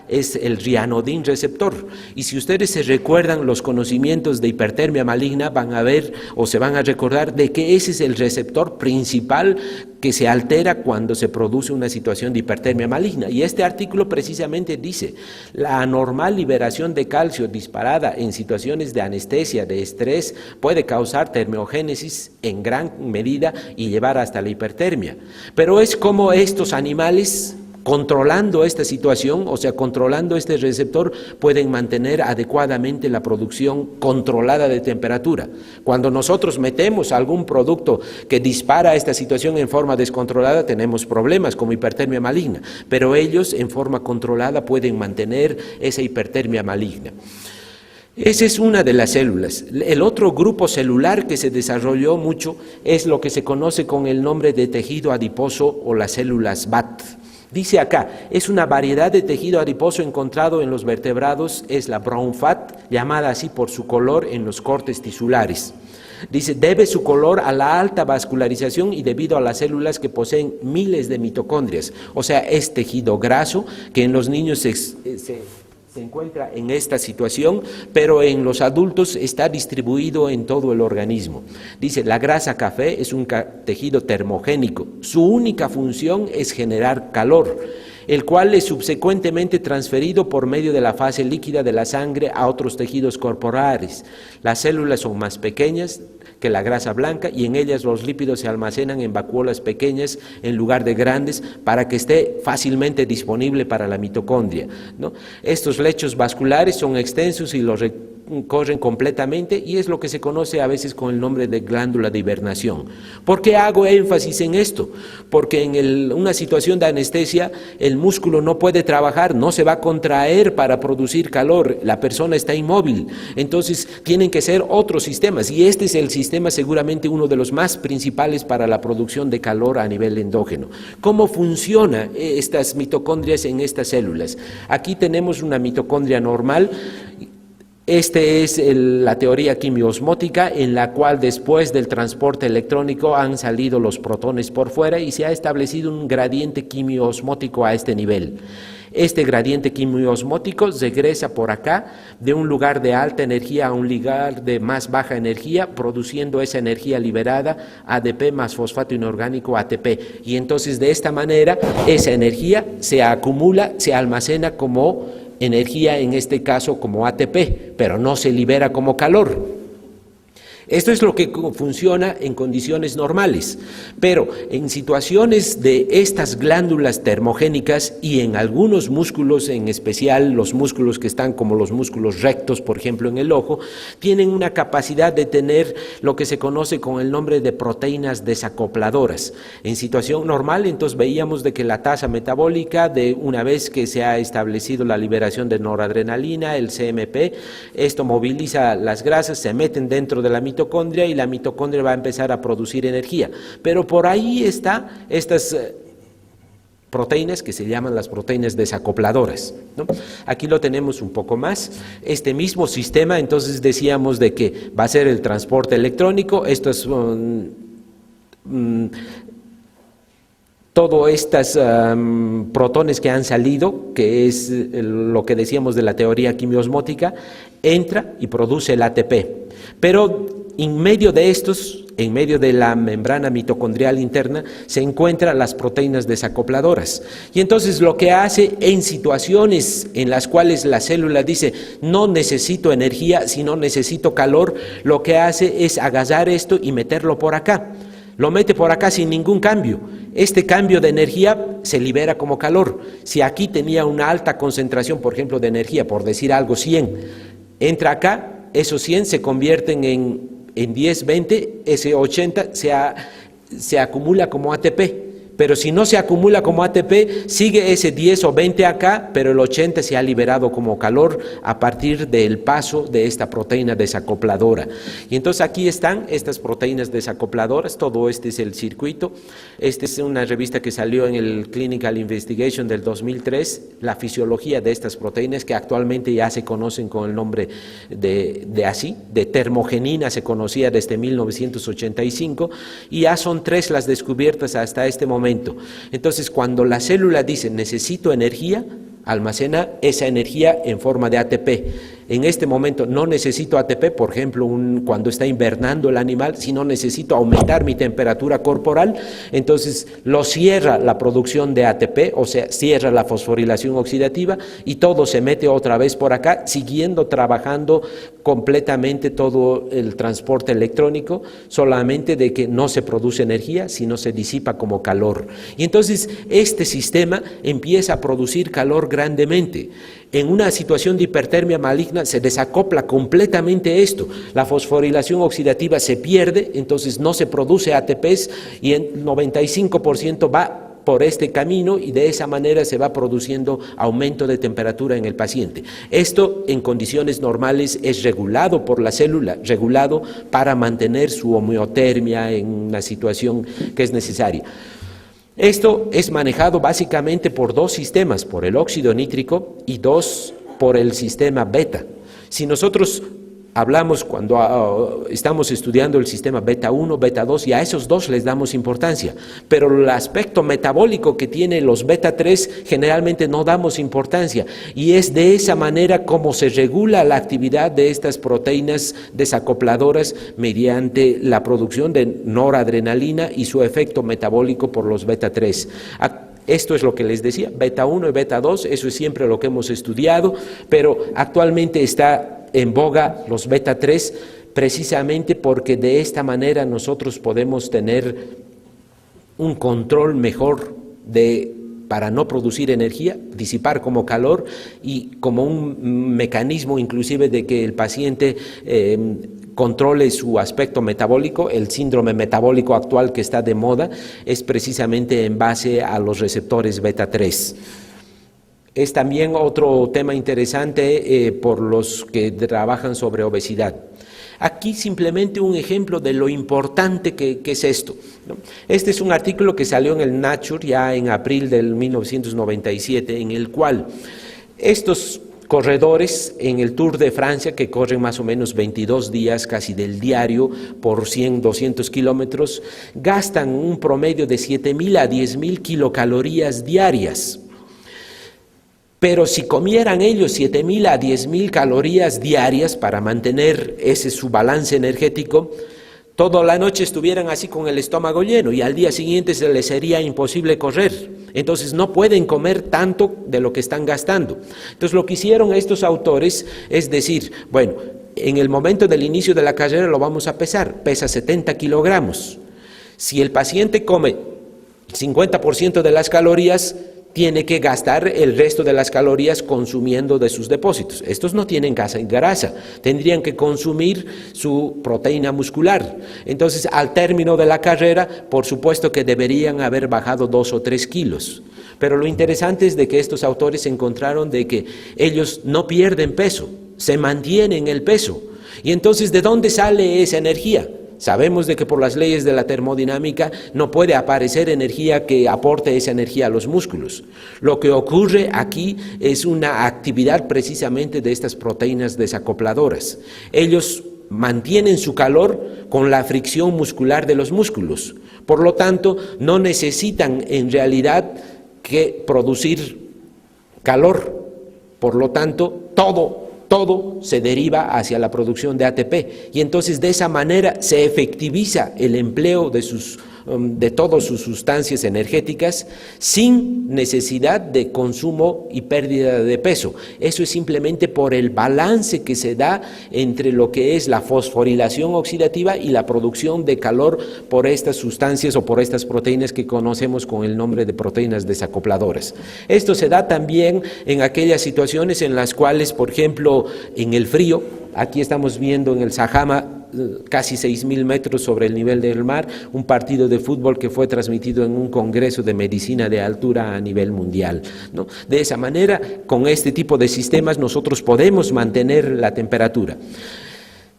es el rianodin receptor. Y si ustedes se recuerdan los conocimientos de hipertermia maligna, van a ver o se van a recordar de que ese es el receptor principal que se altera cuando se produce una situación de hipertermia maligna. Y este artículo precisamente dice, la anormal liberación de calcio disparada en situaciones de anestesia, de estrés, puede causar termiogénesis en gran medida y llevar hasta la hipertermia. Pero es como estos animales, controlando esta situación, o sea, controlando este receptor, pueden mantener adecuadamente la producción controlada de temperatura. Cuando nosotros metemos algún producto que dispara esta situación en forma descontrolada, tenemos problemas como hipertermia maligna, pero ellos en forma controlada pueden mantener esa hipertermia maligna. Esa es una de las células. El otro grupo celular que se desarrolló mucho es lo que se conoce con el nombre de tejido adiposo o las células BAT. Dice acá, es una variedad de tejido adiposo encontrado en los vertebrados, es la brown fat, llamada así por su color en los cortes tisulares. Dice, debe su color a la alta vascularización y debido a las células que poseen miles de mitocondrias. O sea, es tejido graso que en los niños se encuentra en esta situación, pero en los adultos está distribuido en todo el organismo. Dice, la grasa café es un tejido termogénico. Su única función es generar calor, el cual es subsecuentemente transferido por medio de la fase líquida de la sangre a otros tejidos corporales. Las células son más pequeñas que la grasa blanca y en ellas los lípidos se almacenan en vacuolas pequeñas en lugar de grandes para que esté fácilmente disponible para la mitocondria, ¿no? Estos lechos vasculares son extensos y los corren completamente y es lo que se conoce a veces con el nombre de glándula de hibernación. ¿Por qué hago énfasis en esto? Porque en una situación de anestesia el músculo no puede trabajar, no se va a contraer para producir calor, la persona está inmóvil, entonces tienen que ser otros sistemas y este es el sistema seguramente uno de los más principales para la producción de calor a nivel endógeno. ¿Cómo funcionan estas mitocondrias en estas células? Aquí tenemos una mitocondria normal. Esta es la teoría quimiosmótica en la cual después del transporte electrónico han salido los protones por fuera y se ha establecido un gradiente quimiosmótico a este nivel. Este gradiente quimiosmótico regresa por acá de un lugar de alta energía a un lugar de más baja energía, produciendo esa energía liberada, ADP más fosfato inorgánico ATP. Y entonces de esta manera esa energía se acumula, se almacena como energía, en este caso como ATP, pero no se libera como calor. Esto es lo que funciona en condiciones normales, pero en situaciones de estas glándulas termogénicas y en algunos músculos, en especial los músculos que están como los músculos rectos, por ejemplo en el ojo, tienen una capacidad de tener lo que se conoce con el nombre de proteínas desacopladoras. En situación normal, entonces veíamos de que la tasa metabólica, de una vez que se ha establecido la liberación de noradrenalina, el CMP, esto moviliza las grasas, se meten dentro de la mitocondria y la mitocondria va a empezar a producir energía. Pero por ahí están estas proteínas que se llaman las proteínas desacopladoras, ¿no? Aquí lo tenemos un poco más. Este mismo sistema, entonces decíamos de que va a ser el transporte electrónico, estos todos estos protones que han salido, que es lo que decíamos de la teoría quimiosmótica, entra y produce el ATP. Pero en medio de estos, en medio de la membrana mitocondrial interna, se encuentran las proteínas desacopladoras. Y entonces lo que hace en situaciones en las cuales la célula dice, no necesito energía, sino necesito calor, lo que hace es agarrar esto y meterlo por acá. Lo mete por acá sin ningún cambio. Este cambio de energía se libera como calor. Si aquí tenía una alta concentración, por ejemplo, de energía, por decir algo, 100, entra acá, esos 100 se convierten en 10, 20, ese 80 se acumula como ATP. Pero si no se acumula como ATP, sigue ese 10 o 20 acá, pero el 80 se ha liberado como calor a partir del paso de esta proteína desacopladora. Y entonces aquí están estas proteínas desacopladoras, todo este es el circuito. Esta es una revista que salió en el Clinical Investigation del 2003, la fisiología de estas proteínas que actualmente ya se conocen con el nombre de termogenina, se conocía desde 1985, y ya son 3 las descubiertas hasta este momento. Entonces, cuando la célula dice necesito energía, almacena esa energía en forma de ATP. En este momento no necesito ATP, por ejemplo, cuando está invernando el animal, sino necesito aumentar mi temperatura corporal, entonces lo cierra la producción de ATP, o sea, cierra la fosforilación oxidativa y todo se mete otra vez por acá, siguiendo trabajando completamente todo el transporte electrónico, solamente de que no se produce energía, sino se disipa como calor. Y entonces este sistema empieza a producir calor grandemente. En una situación de hipertermia maligna se desacopla completamente esto. La fosforilación oxidativa se pierde, entonces no se produce ATPs y el 95% va por este camino y de esa manera se va produciendo aumento de temperatura en el paciente. Esto en condiciones normales es regulado por la célula, regulado para mantener su homeotermia en una situación que es necesaria. Esto es manejado básicamente por dos sistemas, por el óxido nítrico y por el sistema beta. Si nosotros hablamos cuando estamos estudiando el sistema beta 1, beta 2, y a esos dos les damos importancia, pero el aspecto metabólico que tiene los beta 3 generalmente no damos importancia, y es de esa manera como se regula la actividad de estas proteínas desacopladoras mediante la producción de noradrenalina y su efecto metabólico por los beta 3. Esto es lo que les decía, beta 1 y beta 2, eso es siempre lo que hemos estudiado, pero actualmente está en boga los beta 3 precisamente porque de esta manera nosotros podemos tener un control mejor para no producir energía, disipar como calor y como un mecanismo inclusive de que el paciente controle su aspecto metabólico. El síndrome metabólico actual que está de moda es precisamente en base a los receptores beta 3. Es también otro tema interesante por los que trabajan sobre obesidad. Aquí simplemente un ejemplo de lo importante que es esto, ¿no? Este es un artículo que salió en el Nature ya en abril del 1997, en el cual estos corredores en el Tour de Francia, que corren más o menos 22 días casi del diario por 100, 200 kilómetros, gastan un promedio de 7.000 a 10.000 kilocalorías diarias. Pero si comieran ellos 7.000 a 10.000 calorías diarias para mantener ese su balance energético, toda la noche estuvieran así con el estómago lleno y al día siguiente se les sería imposible correr. Entonces no pueden comer tanto de lo que están gastando. Entonces lo que hicieron estos autores es decir, bueno, en el momento del inicio de la carrera lo vamos a pesar, pesa 70 kilogramos. Si el paciente come 50% de las calorías, tiene que gastar el resto de las calorías consumiendo de sus depósitos. Estos no tienen grasa, tendrían que consumir su proteína muscular. Entonces, al término de la carrera, por supuesto que deberían haber bajado 2 o 3 kilos. Pero lo interesante es de que estos autores encontraron de que ellos no pierden peso, se mantienen el peso. Y entonces, ¿de dónde sale esa energía? Sabemos de que por las leyes de la termodinámica no puede aparecer energía que aporte esa energía a los músculos. Lo que ocurre aquí es una actividad precisamente de estas proteínas desacopladoras. Ellos mantienen su calor con la fricción muscular de los músculos. Por lo tanto, no necesitan en realidad que producir calor. Por lo tanto, todo se deriva hacia la producción de ATP y entonces de esa manera se efectiviza el empleo de todas sus sustancias energéticas sin necesidad de consumo y pérdida de peso. Eso es simplemente por el balance que se da entre lo que es la fosforilación oxidativa y la producción de calor por estas sustancias o por estas proteínas que conocemos con el nombre de proteínas desacopladoras. Esto se da también en aquellas situaciones en las cuales, por ejemplo, en el frío, aquí estamos viendo en el Sajama, casi 6.000 metros sobre el nivel del mar, un partido de fútbol que fue transmitido en un congreso de medicina de altura a nivel mundial, ¿no? De esa manera, con este tipo de sistemas nosotros podemos mantener la temperatura.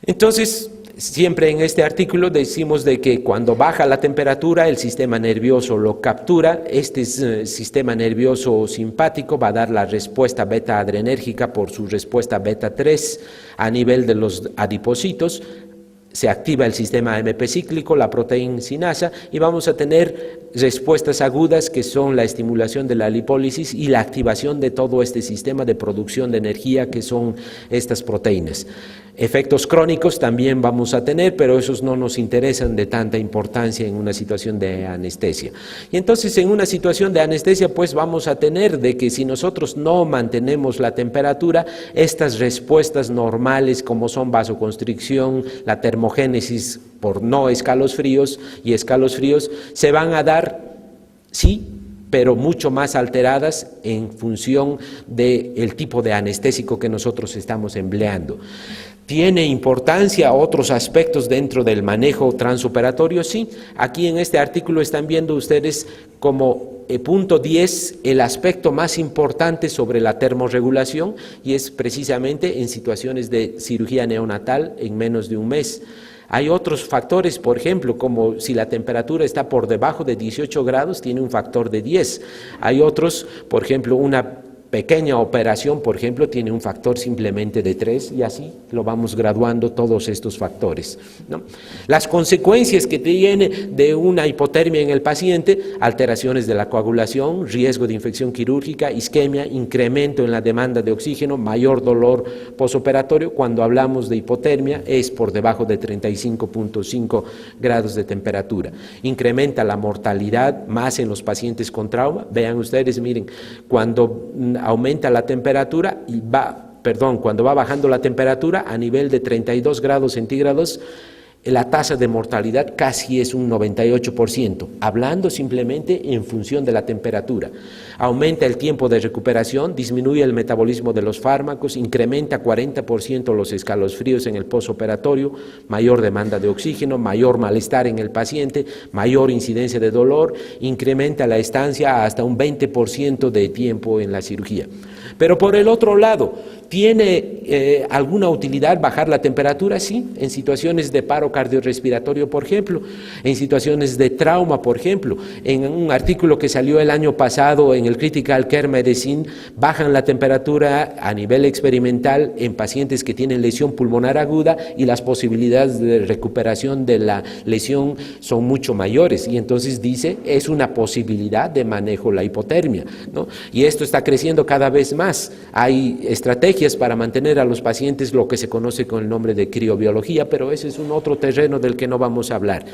Entonces, siempre en este artículo decimos de que cuando baja la temperatura el sistema nervioso lo captura, este sistema nervioso simpático va a dar la respuesta beta adrenérgica por su respuesta beta 3 a nivel de los adipocitos, se activa el sistema AMP cíclico, la proteína sinasa y vamos a tener respuestas agudas, que son la estimulación de la lipólisis y la activación de todo este sistema de producción de energía que son estas proteínas. Efectos crónicos también vamos a tener, pero esos no nos interesan de tanta importancia en una situación de anestesia. Y entonces en una situación de anestesia pues vamos a tener de que si nosotros no mantenemos la temperatura, estas respuestas normales como son vasoconstricción, la termogénesis por no escalofríos y escalofríos se van a dar, sí, pero mucho más alteradas en función del tipo de anestésico que nosotros estamos empleando. ¿Tiene importancia otros aspectos dentro del manejo transoperatorio? Sí, aquí en este artículo están viendo ustedes como punto 10 el aspecto más importante sobre la termorregulación, y es precisamente en situaciones de cirugía neonatal en menos de un mes. Hay otros factores, por ejemplo, como si la temperatura está por debajo de 18 grados, tiene un factor de 10. Hay otros, por ejemplo, una pequeña operación, por ejemplo, tiene un factor simplemente de 3, y así lo vamos graduando todos estos factores, ¿no? Las consecuencias que tiene de una hipotermia en el paciente: alteraciones de la coagulación, riesgo de infección quirúrgica, isquemia, incremento en la demanda de oxígeno, mayor dolor posoperatorio. Cuando hablamos de hipotermia es por debajo de 35.5 grados de temperatura. Incrementa la mortalidad más en los pacientes con trauma. Vean ustedes, miren, cuando aumenta la temperatura y cuando va bajando la temperatura a nivel de 32 grados centígrados, la tasa de mortalidad casi es un 98%, hablando simplemente en función de la temperatura. Aumenta el tiempo de recuperación, disminuye el metabolismo de los fármacos, incrementa 40% los escalofríos en el postoperatorio, mayor demanda de oxígeno, mayor malestar en el paciente, mayor incidencia de dolor, incrementa la estancia hasta un 20% de tiempo en la cirugía. Pero por el otro lado, ¿tiene alguna utilidad bajar la temperatura? Sí, en situaciones de paro cardiorrespiratorio, por ejemplo, en situaciones de trauma, por ejemplo. En un artículo que salió el año pasado en el Critical Care Medicine, bajan la temperatura a nivel experimental en pacientes que tienen lesión pulmonar aguda, y las posibilidades de recuperación de la lesión son mucho mayores, y entonces dice, es una posibilidad de manejo la hipotermia, ¿no? Y esto está creciendo cada vez más. Hay estrategias para mantener a los pacientes, lo que se conoce con el nombre de criobiología, pero ese es un otro terreno del que no vamos a hablar.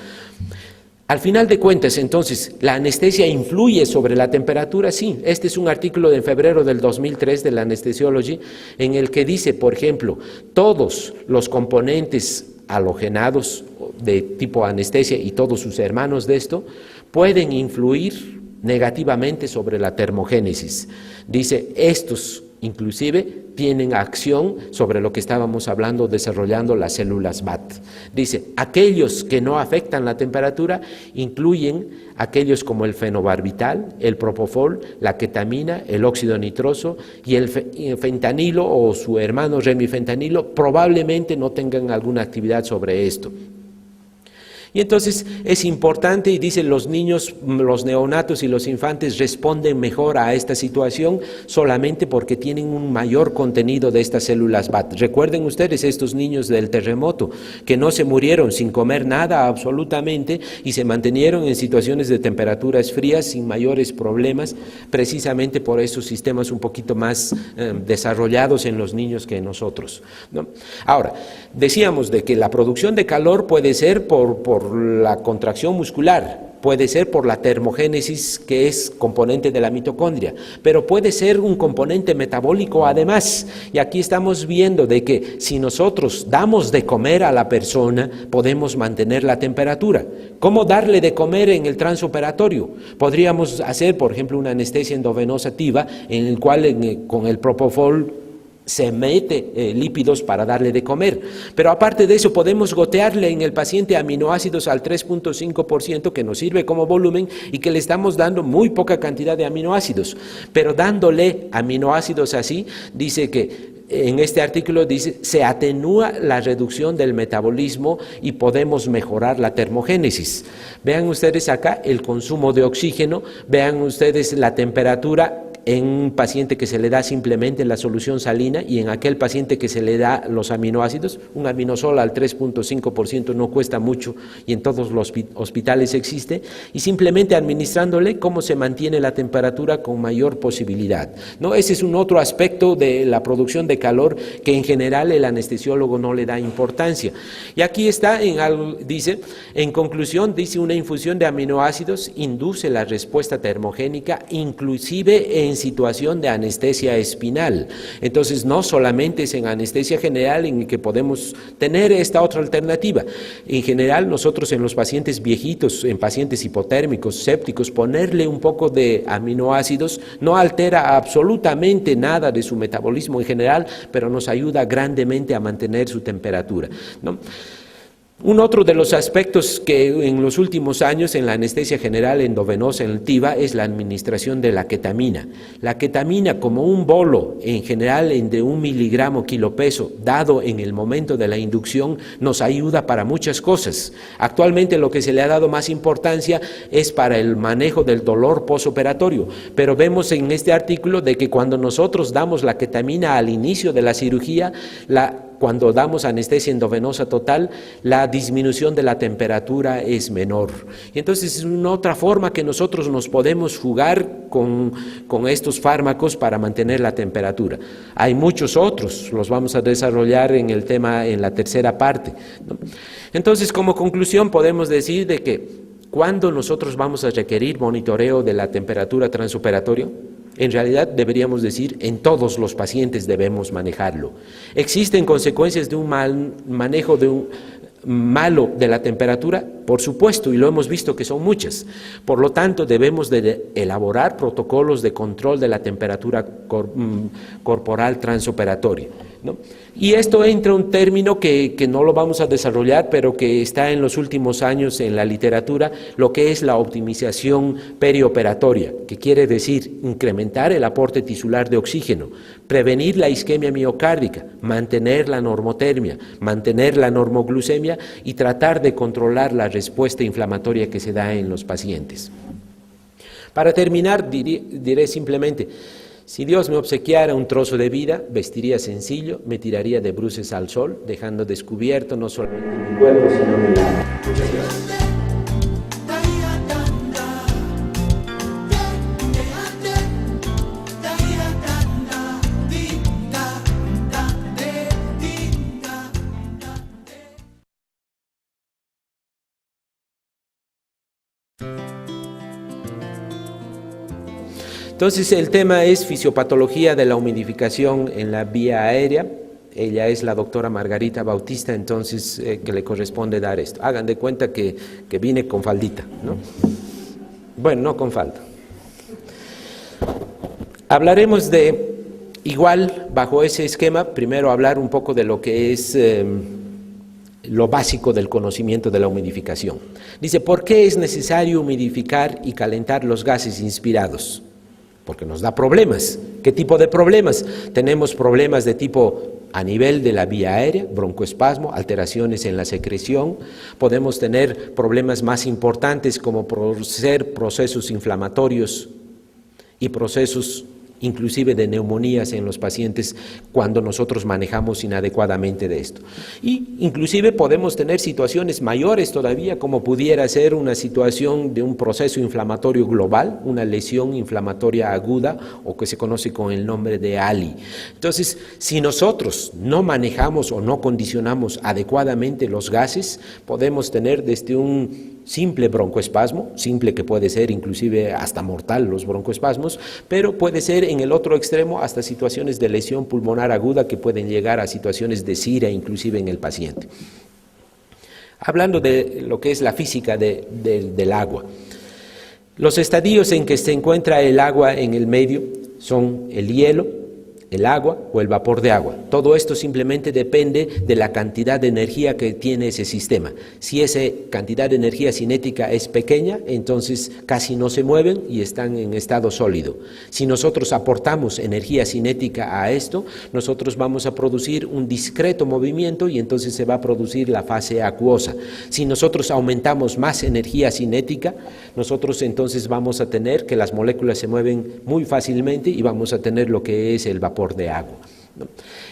Al final de cuentas, entonces, ¿la anestesia influye sobre la temperatura? Sí. Este es un artículo de febrero del 2003 de la Anesthesiology, en el que dice, por ejemplo, todos los componentes halogenados de tipo anestesia y todos sus hermanos de esto pueden influir negativamente sobre la termogénesis. Dice, estos inclusive tienen acción sobre lo que estábamos hablando, desarrollando las células BAT. Dice, aquellos que no afectan la temperatura incluyen aquellos como el fenobarbital, el propofol, la ketamina, el óxido nitroso y el fentanilo o su hermano remifentanilo probablemente no tengan alguna actividad sobre esto. Y entonces es importante, y dicen los niños, los neonatos y los infantes responden mejor a esta situación solamente porque tienen un mayor contenido de estas células BAT. Recuerden ustedes estos niños del terremoto que no se murieron sin comer nada absolutamente y se mantenieron en situaciones de temperaturas frías sin mayores problemas, precisamente por esos sistemas un poquito más desarrollados en los niños que en nosotros, ¿no? Ahora, decíamos de que la producción de calor puede ser por la contracción muscular, puede ser por la termogénesis, que es componente de la mitocondria, pero puede ser un componente metabólico además. Y aquí estamos viendo de que si nosotros damos de comer a la persona, podemos mantener la temperatura. ¿Cómo darle de comer en el transoperatorio? Podríamos hacer, por ejemplo, una anestesia endovenosa activa, en el cual con el propofol se mete lípidos para darle de comer, pero aparte de eso podemos gotearle en el paciente aminoácidos al 3.5% que nos sirve como volumen y que le estamos dando muy poca cantidad de aminoácidos, pero dándole aminoácidos así, dice que en este artículo dice, se atenúa la reducción del metabolismo y podemos mejorar la termogénesis. Vean ustedes acá el consumo de oxígeno, vean ustedes la temperatura en un paciente que se le da simplemente la solución salina y en aquel paciente que se le da los aminoácidos. Un aminosol al 3.5% no cuesta mucho y en todos los hospitales existe, y simplemente administrándole cómo se mantiene la temperatura con mayor posibilidad, ¿no? Ese es un otro aspecto de la producción de calor que en general el anestesiólogo no le da importancia. Y aquí está, dice, en conclusión, dice, una infusión de aminoácidos induce la respuesta termogénica, inclusive en situación de anestesia espinal. Entonces, no solamente es en anestesia general en que podemos tener esta otra alternativa. En general, nosotros en los pacientes viejitos, en pacientes hipotérmicos, sépticos, ponerle un poco de aminoácidos no altera absolutamente nada de su metabolismo en general, pero nos ayuda grandemente a mantener su temperatura, ¿no? Un otro de los aspectos que en los últimos años en la anestesia general endovenosa en el TIVA es la administración de la ketamina. La ketamina como un bolo en general de 1 miligramo kilopeso dado en el momento de la inducción nos ayuda para muchas cosas. Actualmente lo que se le ha dado más importancia es para el manejo del dolor posoperatorio, pero vemos en este artículo de que cuando nosotros damos la ketamina al inicio de la cirugía, cuando damos anestesia endovenosa total, la disminución de la temperatura es menor. Y entonces es una otra forma que nosotros nos podemos jugar con estos fármacos para mantener la temperatura. Hay muchos otros, los vamos a desarrollar en el tema en la tercera parte, ¿no? Entonces, como conclusión, podemos decir de que cuando nosotros vamos a requerir monitoreo de la temperatura transoperatorio, en realidad deberíamos decir, en todos los pacientes debemos manejarlo. ¿Existen consecuencias de un mal manejo malo de la temperatura? Por supuesto, y lo hemos visto que son muchas. Por lo tanto, debemos de elaborar protocolos de control de la temperatura corporal transoperatoria, ¿no? Y esto entra un término que no lo vamos a desarrollar, pero que está en los últimos años en la literatura, lo que es la optimización perioperatoria, que quiere decir incrementar el aporte tisular de oxígeno, prevenir la isquemia miocárdica, mantener la normotermia, mantener la normoglucemia y tratar de controlar la respuesta inflamatoria que se da en los pacientes. Para terminar, diré simplemente: si Dios me obsequiara un trozo de vida, vestiría sencillo, me tiraría de bruces al sol, dejando descubierto no solamente mi cuerpo, sino mi alma. Muchas gracias. Entonces, el tema es fisiopatología de la humidificación en la vía aérea. Ella es la doctora Margarita Bautista, entonces que le corresponde dar esto. Hagan de cuenta que vine con faldita, ¿no? Bueno, no con falda. Hablaremos de, igual, bajo ese esquema, primero hablar un poco de lo que es lo básico del conocimiento de la humidificación. Dice, ¿por qué es necesario humidificar y calentar los gases inspirados? Porque nos da problemas. ¿Qué tipo de problemas? Tenemos problemas de tipo a nivel de la vía aérea, broncoespasmo, alteraciones en la secreción. Podemos tener problemas más importantes como ser procesos inflamatorios y procesos inclusive de neumonías en los pacientes cuando nosotros manejamos inadecuadamente de esto. Y inclusive podemos tener situaciones mayores todavía, como pudiera ser una situación de un proceso inflamatorio global, una lesión inflamatoria aguda o que se conoce con el nombre de ALI. Entonces, si nosotros no manejamos o no condicionamos adecuadamente los gases, podemos tener desde un simple broncoespasmo, simple que puede ser inclusive hasta mortal los broncoespasmos, pero puede ser en el otro extremo hasta situaciones de lesión pulmonar aguda que pueden llegar a situaciones de SIRA inclusive en el paciente. Hablando de lo que es la física del agua, los estadios en que se encuentra el agua en el medio son el hielo, el agua o el vapor de agua. Todo esto simplemente depende de la cantidad de energía que tiene ese sistema. Si esa cantidad de energía cinética es pequeña, entonces casi no se mueven y están en estado sólido. Si nosotros aportamos energía cinética a esto, nosotros vamos a producir un discreto movimiento y entonces se va a producir la fase acuosa. Si nosotros aumentamos más energía cinética, nosotros entonces vamos a tener que las moléculas se mueven muy fácilmente y vamos a tener lo que es el vapor de agua.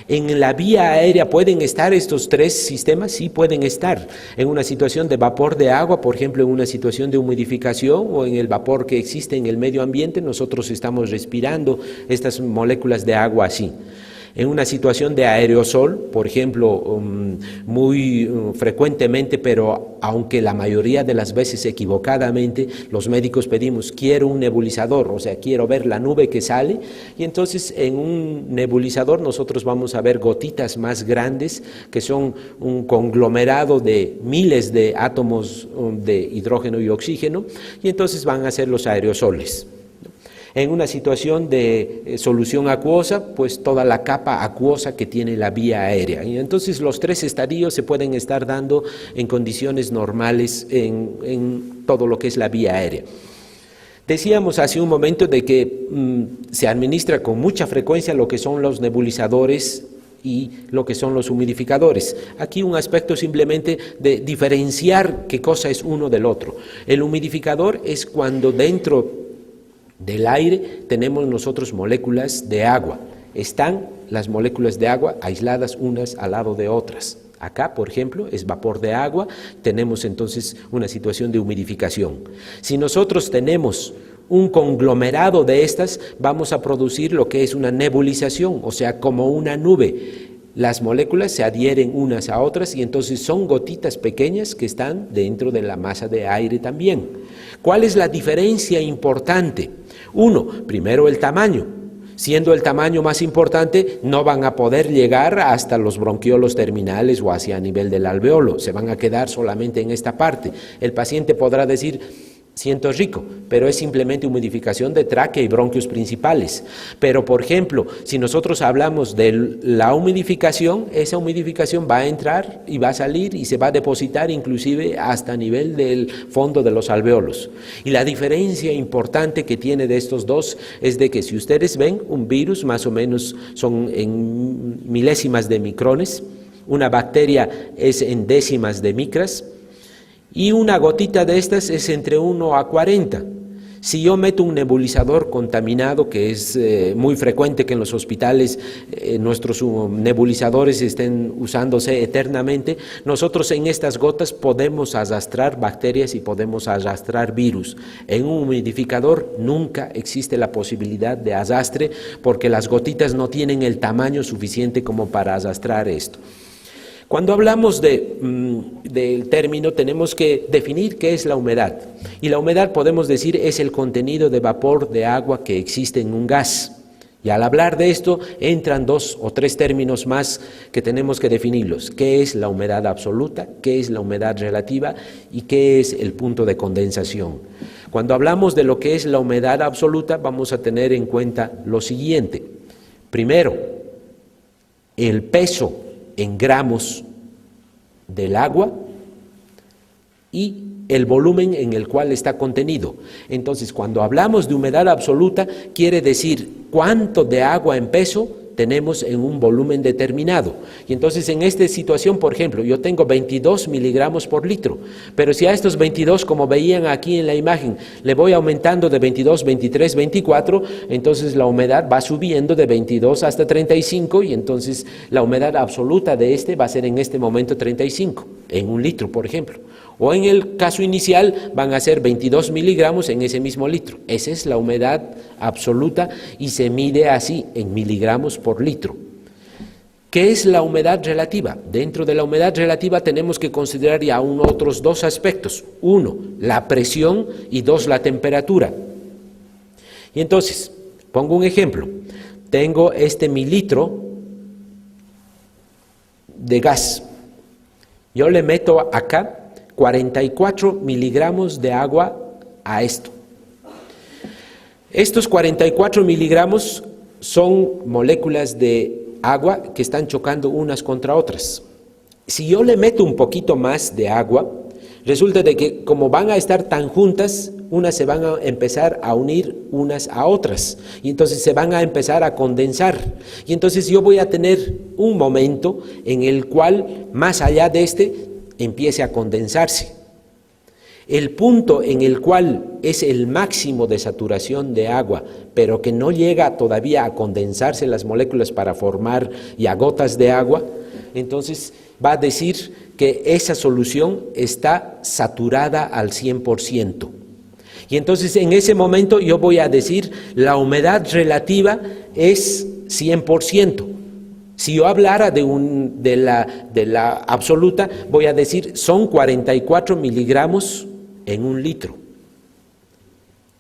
En la vía aérea pueden estar estos tres sistemas, sí pueden estar en una situación de vapor de agua, por ejemplo en una situación de humidificación o en el vapor que existe en el medio ambiente, nosotros estamos respirando estas moléculas de agua así. En una situación de aerosol, por ejemplo, muy frecuentemente, pero aunque la mayoría de las veces equivocadamente, los médicos pedimos, quiero un nebulizador, o sea, quiero ver la nube que sale, y entonces en un nebulizador nosotros vamos a ver gotitas más grandes, que son un conglomerado de miles de átomos de hidrógeno y oxígeno, y entonces van a ser los aerosoles. En una situación de solución acuosa, pues toda la capa acuosa que tiene la vía aérea. Y entonces los tres estadios se pueden estar dando en condiciones normales en todo lo que es la vía aérea. Decíamos hace un momento de que se administra con mucha frecuencia lo que son los nebulizadores y lo que son los humidificadores. Aquí un aspecto simplemente de diferenciar qué cosa es uno del otro. El humidificador es cuando dentro del aire tenemos nosotros moléculas de agua. Están las moléculas de agua aisladas unas al lado de otras. Acá, por ejemplo, es vapor de agua, tenemos entonces una situación de humidificación. Si nosotros tenemos un conglomerado de estas, vamos a producir lo que es una nebulización, o sea, como una nube. Las moléculas se adhieren unas a otras y entonces son gotitas pequeñas que están dentro de la masa de aire también. ¿Cuál es la diferencia importante? Uno, primero el tamaño. Siendo el tamaño más importante, no van a poder llegar hasta los bronquiolos terminales o hacia nivel del alveolo, se van a quedar solamente en esta parte. El paciente podrá decir, siento rico, pero es simplemente humidificación de tráquea y bronquios principales. Pero, por ejemplo, si nosotros hablamos de la humidificación, esa humidificación va a entrar y va a salir y se va a depositar inclusive hasta nivel del fondo de los alveolos. Y la diferencia importante que tiene de estos dos es de que si ustedes ven un virus, más o menos son en milésimas de micrones, una bacteria es en décimas de micras, y una gotita de estas es entre 1 a 40. Si yo meto un nebulizador contaminado, que es muy frecuente que en los hospitales nuestros nebulizadores estén usándose eternamente, nosotros en estas gotas podemos arrastrar bacterias y podemos arrastrar virus. En un humidificador nunca existe la posibilidad de arrastre porque las gotitas no tienen el tamaño suficiente como para arrastrar esto. Cuando hablamos del término, tenemos que definir qué es la humedad. Y la humedad, podemos decir, es el contenido de vapor de agua que existe en un gas. Y al hablar de esto, entran 2 o 3 términos más que tenemos que definirlos. ¿Qué es la humedad absoluta? ¿Qué es la humedad relativa? ¿Y qué es el punto de condensación? Cuando hablamos de lo que es la humedad absoluta, vamos a tener en cuenta lo siguiente. Primero, el peso en gramos del agua y el volumen en el cual está contenido. Entonces, cuando hablamos de humedad absoluta, quiere decir cuánto de agua en peso tenemos en un volumen determinado. Y entonces en esta situación, por ejemplo, yo tengo 22 miligramos por litro, pero si a estos 22, como veían aquí en la imagen, le voy aumentando de 22, 23, 24, entonces la humedad va subiendo de 22 hasta 35 y entonces la humedad absoluta de este va a ser en este momento 35, en un litro, por ejemplo. O en el caso inicial van a ser 22 miligramos en ese mismo litro. Esa es la humedad absoluta y se mide así en miligramos por litro. ¿Qué es la humedad relativa? Dentro de la humedad relativa tenemos que considerar ya otros 2 aspectos. 1, la presión y 2, la temperatura. Y entonces, pongo un ejemplo. Tengo este mililitro de gas. Yo le meto acá 44 miligramos de agua a esto. Estos 44 miligramos son moléculas de agua que están chocando unas contra otras. Si yo le meto un poquito más de agua, resulta de que como van a estar tan juntas, unas se van a empezar a unir unas a otras y entonces se van a empezar a condensar. Y entonces yo voy a tener un momento en el cual, más allá de este, empiece a condensarse. El punto en el cual es el máximo de saturación de agua, pero que no llega todavía a condensarse las moléculas para formar ya gotas de agua, entonces va a decir que esa solución está saturada al 100%. Y entonces en ese momento yo voy a decir la humedad relativa es 100%. Si yo hablara de la absoluta, voy a decir son 44 miligramos en un litro.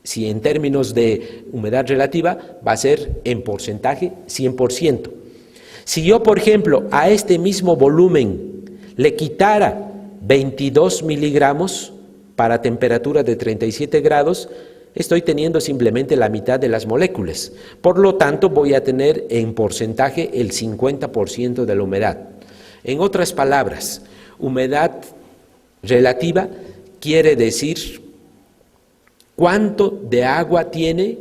Si en términos de humedad relativa va a ser en porcentaje 100%. Si yo, por ejemplo, a este mismo volumen le quitara 22 miligramos para temperatura de 37 grados, estoy teniendo simplemente la mitad de las moléculas. Por lo tanto, voy a tener en porcentaje el 50% de la humedad. En otras palabras, humedad relativa quiere decir cuánto de agua tiene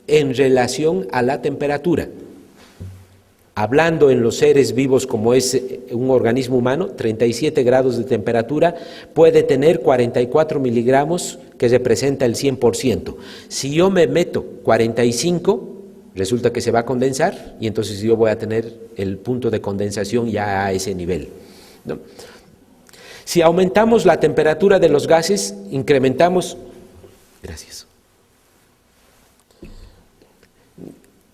en relación a la temperatura. Hablando en los seres vivos como es un organismo humano, 37 grados de temperatura puede tener 44 miligramos, que representa el 100%. Si yo me meto 45, resulta que se va a condensar y entonces yo voy a tener el punto de condensación ya a ese nivel, ¿no? Si aumentamos la temperatura de los gases, incrementamos... Gracias.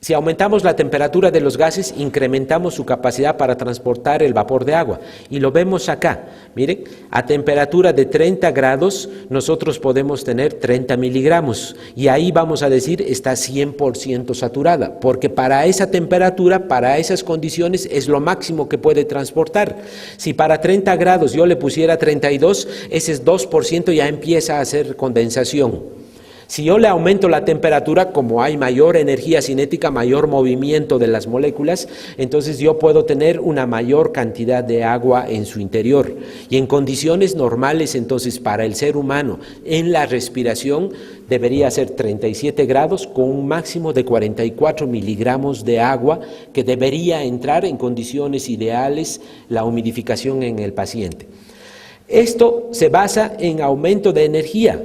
Si aumentamos la temperatura de los gases, incrementamos su capacidad para transportar el vapor de agua. Y lo vemos acá. Miren, a temperatura de 30 grados, nosotros podemos tener 30 miligramos. Y ahí vamos a decir, está 100% saturada. Porque para esa temperatura, para esas condiciones, es lo máximo que puede transportar. Si para 30 grados yo le pusiera 32, ese 2% ya empieza a hacer condensación. Si yo le aumento la temperatura, como hay mayor energía cinética, mayor movimiento de las moléculas, entonces yo puedo tener una mayor cantidad de agua en su interior. Y en condiciones normales, entonces, para el ser humano, en la respiración, debería ser 37 grados con un máximo de 44 miligramos de agua que debería entrar en condiciones ideales la humidificación en el paciente. Esto se basa en aumento de energía.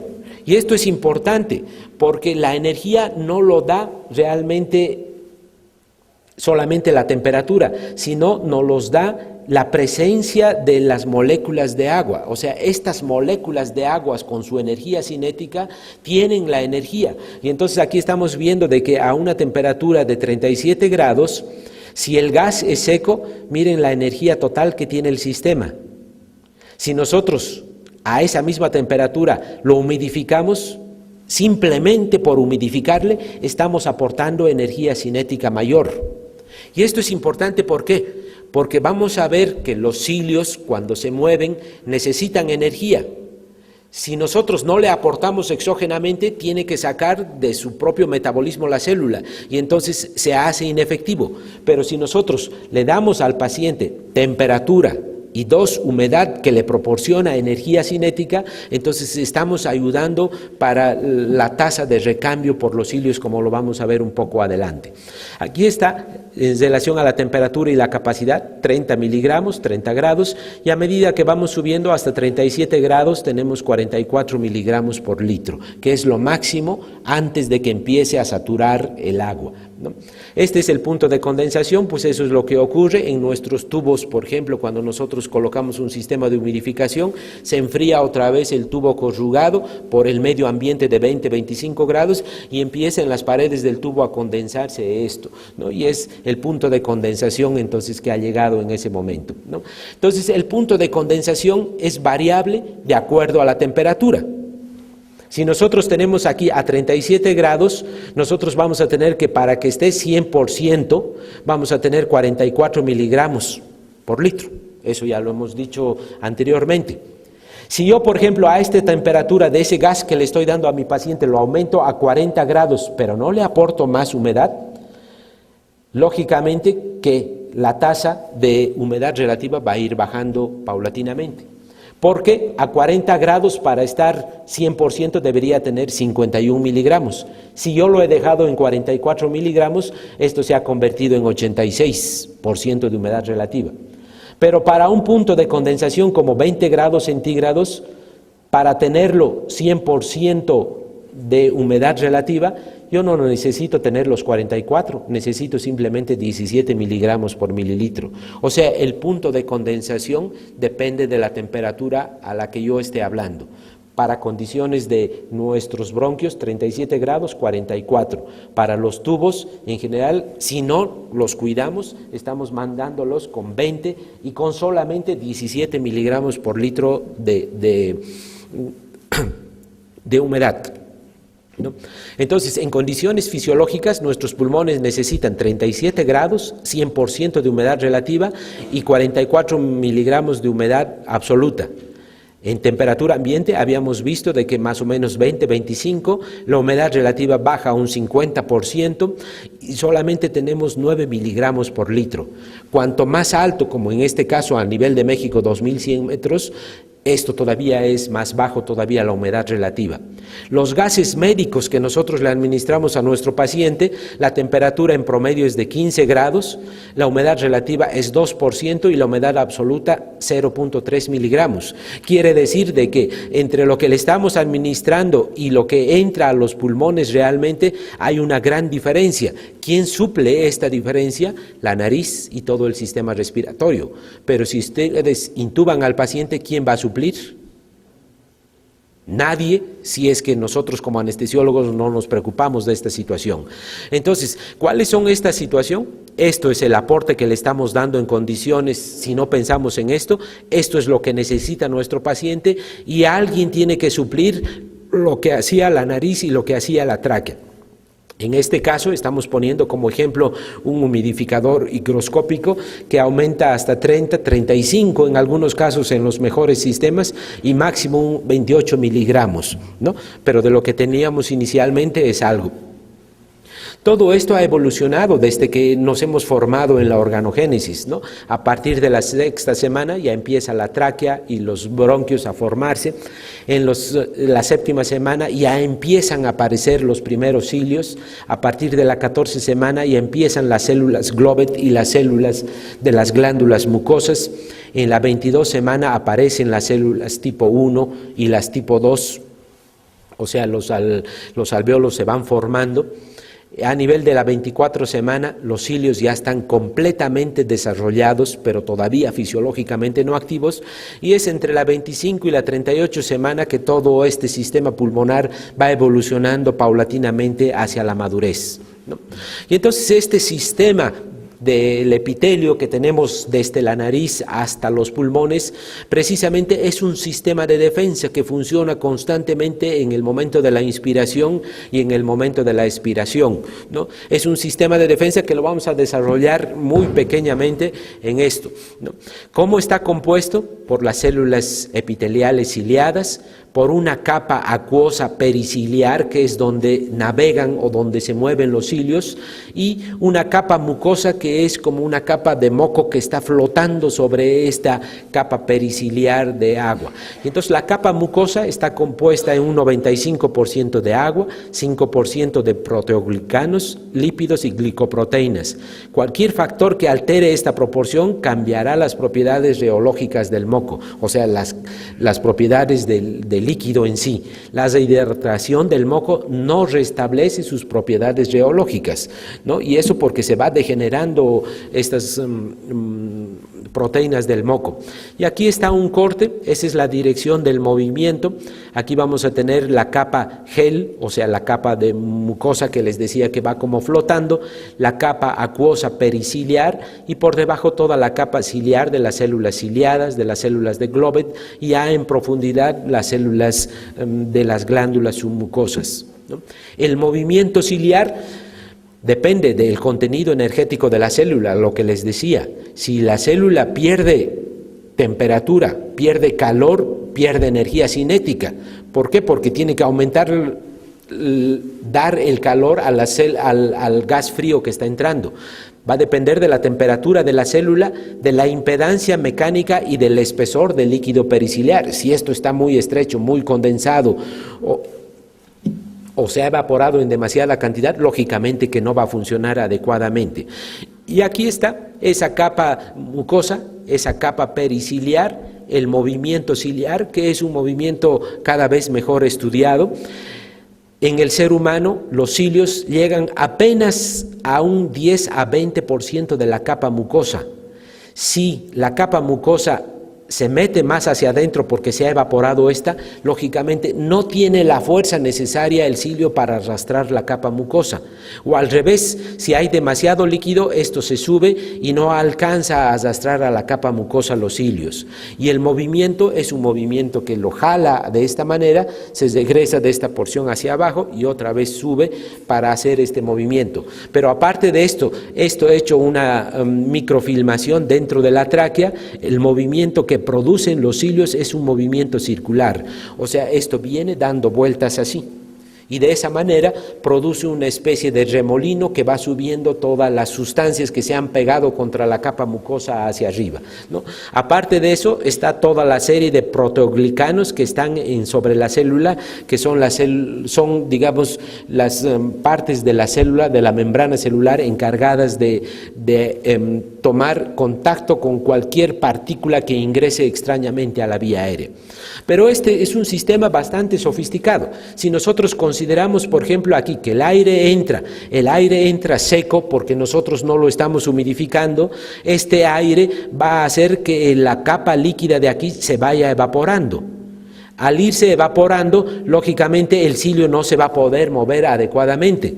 Y esto es importante porque la energía no lo da realmente solamente la temperatura, sino nos los da la presencia de las moléculas de agua. O sea, estas moléculas de aguas con su energía cinética tienen la energía. Y entonces aquí estamos viendo de que a una temperatura de 37 grados, si el gas es seco, miren la energía total que tiene el sistema. Si nosotros a esa misma temperatura lo humidificamos, simplemente por humidificarle estamos aportando energía cinética mayor. Y esto es importante, ¿por qué? Porque vamos a ver que los cilios cuando se mueven necesitan energía. Si nosotros no le aportamos exógenamente, tiene que sacar de su propio metabolismo la célula y entonces se hace inefectivo. Pero si nosotros le damos al paciente temperatura y humedad que le proporciona energía cinética, entonces estamos ayudando para la tasa de recambio por los cilios, como lo vamos a ver un poco adelante. Aquí está, en relación a la temperatura y la capacidad, 30 miligramos, 30 grados, y a medida que vamos subiendo hasta 37 grados, tenemos 44 miligramos por litro, que es lo máximo antes de que empiece a saturar el agua, ¿no? Este es el punto de condensación, pues eso es lo que ocurre en nuestros tubos, por ejemplo, cuando nosotros colocamos un sistema de humidificación, se enfría otra vez el tubo corrugado por el medio ambiente de 20-25 grados y empieza en las paredes del tubo a condensarse esto, ¿no? Y es el punto de condensación entonces que ha llegado en ese momento, ¿no? Entonces el punto de condensación es variable de acuerdo a la temperatura. Si nosotros tenemos aquí a 37 grados, nosotros vamos a tener que para que esté 100%, vamos a tener 44 miligramos por litro. Eso ya lo hemos dicho anteriormente. Si yo, por ejemplo, a esta temperatura de ese gas que le estoy dando a mi paciente lo aumento a 40 grados, pero no le aporto más humedad, lógicamente que la tasa de humedad relativa va a ir bajando paulatinamente, porque a 40 grados para estar 100% debería tener 51 miligramos. Si yo lo he dejado en 44 miligramos, esto se ha convertido en 86% de humedad relativa. Pero para un punto de condensación como 20 grados centígrados, para tenerlo 100% de humedad relativa, yo no necesito tener los 44, necesito simplemente 17 miligramos por mililitro. O sea, el punto de condensación depende de la temperatura a la que yo esté hablando. Para condiciones de nuestros bronquios, 37 grados, 44. Para los tubos, en general, si no los cuidamos, estamos mandándolos con 20 y con solamente 17 miligramos por litro de humedad, ¿no? Entonces, en condiciones fisiológicas, nuestros pulmones necesitan 37 grados, 100% de humedad relativa y 44 miligramos de humedad absoluta. En temperatura ambiente habíamos visto de que más o menos 20-25, la humedad relativa baja a un 50% y solamente tenemos 9 miligramos por litro. Cuanto más alto, como en este caso a nivel de México, 2100 metros, esto todavía es más bajo todavía la humedad relativa. Los gases médicos que nosotros le administramos a nuestro paciente, la temperatura en promedio es de 15 grados, la humedad relativa es 2% y la humedad absoluta 0.3 miligramos. Quiere decir de que entre lo que le estamos administrando y lo que entra a los pulmones realmente hay una gran diferencia. ¿Quién suple esta diferencia? La nariz y todo el sistema respiratorio. Pero si ustedes intuban al paciente, ¿quién va a suplir? Nadie, si es que nosotros como anestesiólogos no nos preocupamos de esta situación. Entonces, ¿cuáles son esta situación? Esto es el aporte que le estamos dando en condiciones, si no pensamos en esto, esto es lo que necesita nuestro paciente y alguien tiene que suplir lo que hacía la nariz y lo que hacía la tráquea. En este caso estamos poniendo como ejemplo un humidificador higroscópico que aumenta hasta 30, 35 en algunos casos en los mejores sistemas y máximo 28 miligramos, ¿no? Pero de lo que teníamos inicialmente es algo. Todo esto ha evolucionado desde que nos hemos formado en la organogénesis, ¿no? A partir de la 6ª semana ya empieza la tráquea y los bronquios a formarse. En la 7ª semana ya empiezan a aparecer los primeros cilios. A partir de la 14ª semana ya empiezan las células Globet y las células de las glándulas mucosas. En la 22ª semana aparecen las células tipo 1 y las tipo 2, o sea, los alvéolos se van formando. A nivel de la 24 semana, los cilios ya están completamente desarrollados, pero todavía fisiológicamente no activos, y es entre la 25 y la 38 semana que todo este sistema pulmonar va evolucionando paulatinamente hacia la madurez, ¿no? Y entonces este sistema del epitelio que tenemos desde la nariz hasta los pulmones, precisamente es un sistema de defensa que funciona constantemente en el momento de la inspiración y en el momento de la expiración, ¿no? Es un sistema de defensa que lo vamos a desarrollar muy pequeñamente en esto, ¿no? ¿Cómo está compuesto? Por las células epiteliales ciliadas, por una capa acuosa periciliar, que es donde navegan o donde se mueven los cilios, y una capa mucosa que es como una capa de moco que está flotando sobre esta capa periciliar de agua. Entonces la capa mucosa está compuesta en un 95% de agua, 5% de proteoglicanos, lípidos y glicoproteínas. Cualquier factor que altere esta proporción cambiará las propiedades reológicas del moco, o sea, las propiedades del líquido en sí. La deshidratación del moco no restablece sus propiedades reológicas, ¿no? Y eso porque se va degenerando estas proteínas del moco. Y aquí está un corte, esa es la dirección del movimiento. Aquí vamos a tener la capa gel, o sea, la capa de mucosa que les decía que va como flotando, la capa acuosa periciliar y por debajo toda la capa ciliar de las células ciliadas, de las células de Globet y ya en profundidad las células de las glándulas submucosas, ¿no? El movimiento ciliar depende del contenido energético de la célula, lo que les decía. Si la célula pierde temperatura, pierde calor, pierde energía cinética. ¿Por qué? Porque tiene que aumentar dar el calor al gas frío que está entrando. Va a depender de la temperatura de la célula, de la impedancia mecánica y del espesor del líquido periciliar. Si esto está muy estrecho, muy condensado o se ha evaporado en demasiada cantidad, lógicamente que no va a funcionar adecuadamente. Y aquí está esa capa mucosa, esa capa periciliar, el movimiento ciliar, que es un movimiento cada vez mejor estudiado. En el ser humano, los cilios llegan apenas a un 10 a 20% de la capa mucosa. Si la capa mucosa se mete más hacia adentro porque se ha evaporado esta, lógicamente no tiene la fuerza necesaria el cilio para arrastrar la capa mucosa. O al revés, si hay demasiado líquido, esto se sube y no alcanza a arrastrar a la capa mucosa los cilios. Y el movimiento es un movimiento que lo jala de esta manera, se regresa de esta porción hacia abajo y otra vez sube para hacer este movimiento. Pero aparte de esto he hecho una microfilmación dentro de la tráquea. El movimiento que producen los cilios es un movimiento circular, o sea, esto viene dando vueltas así, y de esa manera produce una especie de remolino que va subiendo todas las sustancias que se han pegado contra la capa mucosa hacia arriba, ¿no? Aparte de eso está toda la serie de proteoglicanos que están sobre la célula, que son digamos las partes de la célula, de la membrana celular, encargadas de tomar contacto con cualquier partícula que ingrese extrañamente a la vía aérea. Pero este es un sistema bastante sofisticado. Si nosotros consideramos, por ejemplo, aquí que el aire entra seco porque nosotros no lo estamos humidificando, este aire va a hacer que la capa líquida de aquí se vaya evaporando. Al irse evaporando, lógicamente el cilio no se va a poder mover adecuadamente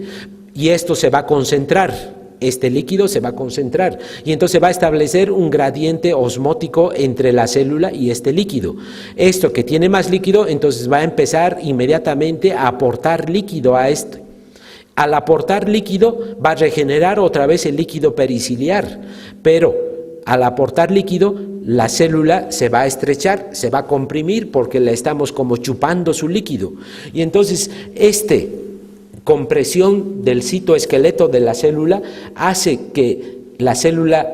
y esto se va a concentrar. Este líquido se va a concentrar y entonces va a establecer un gradiente osmótico entre la célula y este líquido. Esto que tiene más líquido, entonces va a empezar inmediatamente a aportar líquido a esto. Al aportar líquido va a regenerar otra vez el líquido periciliar, pero al aportar líquido la célula se va a estrechar, se va a comprimir porque le estamos como chupando su líquido. Y entonces compresión del citoesqueleto de la célula hace que la célula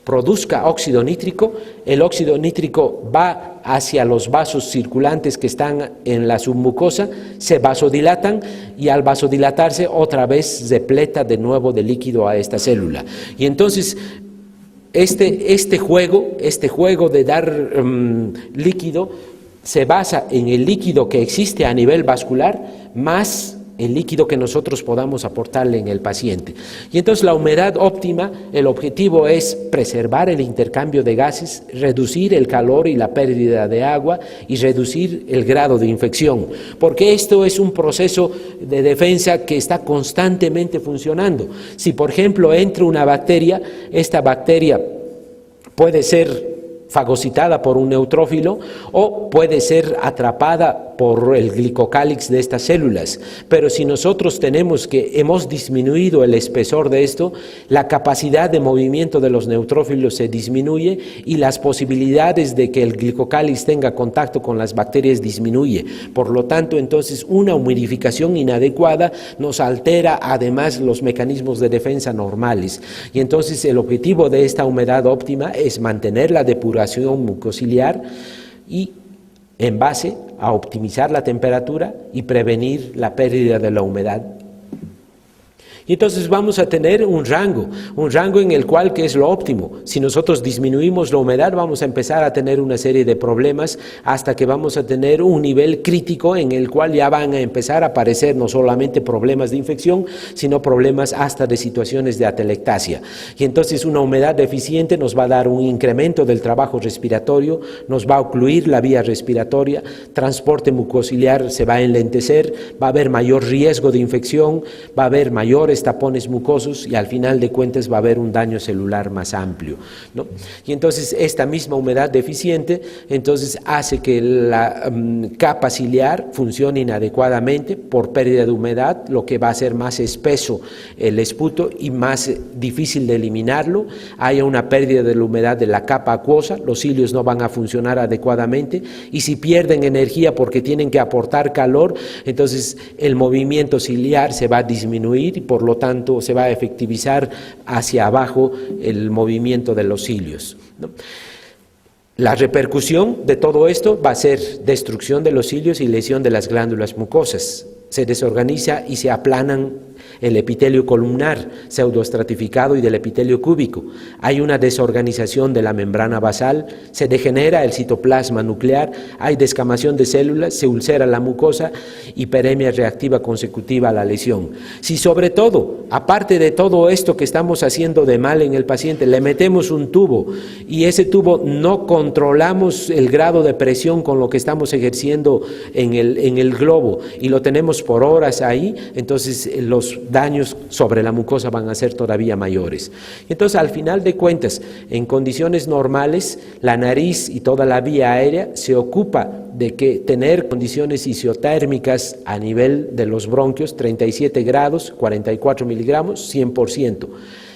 produzca óxido nítrico, el óxido nítrico va hacia los vasos circulantes que están en la submucosa, se vasodilatan y al vasodilatarse otra vez repleta de nuevo de líquido a esta célula. Y entonces este juego de dar líquido se basa en el líquido que existe a nivel vascular más el líquido que nosotros podamos aportarle en el paciente. Y entonces la humedad óptima, el objetivo es preservar el intercambio de gases, reducir el calor y la pérdida de agua y reducir el grado de infección, porque esto es un proceso de defensa que está constantemente funcionando. Si por ejemplo entra una bacteria, esta bacteria puede ser fagocitada por un neutrófilo o puede ser atrapada por el glicocálix de estas células, pero si nosotros hemos disminuido el espesor de esto, la capacidad de movimiento de los neutrófilos se disminuye y las posibilidades de que el glicocálix tenga contacto con las bacterias disminuye. Por lo tanto, entonces una humidificación inadecuada nos altera además los mecanismos de defensa normales. Y entonces el objetivo de esta humedad óptima es mantener la depuración mucociliar y en base a optimizar la temperatura y prevenir la pérdida de la humedad. Y entonces vamos a tener un rango en el cual, ¿qué es lo óptimo? Si nosotros disminuimos la humedad, vamos a empezar a tener una serie de problemas hasta que vamos a tener un nivel crítico en el cual ya van a empezar a aparecer no solamente problemas de infección, sino problemas hasta de situaciones de atelectasia. Y entonces una humedad deficiente nos va a dar un incremento del trabajo respiratorio, nos va a ocluir la vía respiratoria, transporte mucociliar se va a enlentecer, va a haber mayor riesgo de infección, va a haber mayores mayores tapones mucosos y al final de cuentas va a haber un daño celular más amplio, ¿no? Y entonces esta misma humedad deficiente entonces hace que la capa ciliar funcione inadecuadamente por pérdida de humedad, lo que va a hacer más espeso el esputo y más difícil de eliminarlo. Haya una pérdida de la humedad de la capa acuosa, los cilios no van a funcionar adecuadamente, y si pierden energía porque tienen que aportar calor, entonces el movimiento ciliar se va a disminuir y por lo tanto se va a efectivizar hacia abajo el movimiento de los cilios, ¿no? La repercusión de todo esto va a ser destrucción de los cilios y lesión de las glándulas mucosas. Se desorganiza y se aplanan el epitelio columnar, pseudoestratificado, y del epitelio cúbico. Hay una desorganización de la membrana basal, se degenera el citoplasma nuclear, hay descamación de células, se ulcera la mucosa, hiperemia reactiva consecutiva a la lesión. Si sobre todo, aparte de todo esto que estamos haciendo de mal en el paciente, le metemos un tubo y ese tubo no controlamos el grado de presión con lo que estamos ejerciendo en el globo y lo tenemos por horas ahí, entonces los daños sobre la mucosa van a ser todavía mayores. Entonces, al final de cuentas, en condiciones normales, la nariz y toda la vía aérea se ocupa de que tener condiciones isiotérmicas a nivel de los bronquios, 37 grados, 44 miligramos, 100%.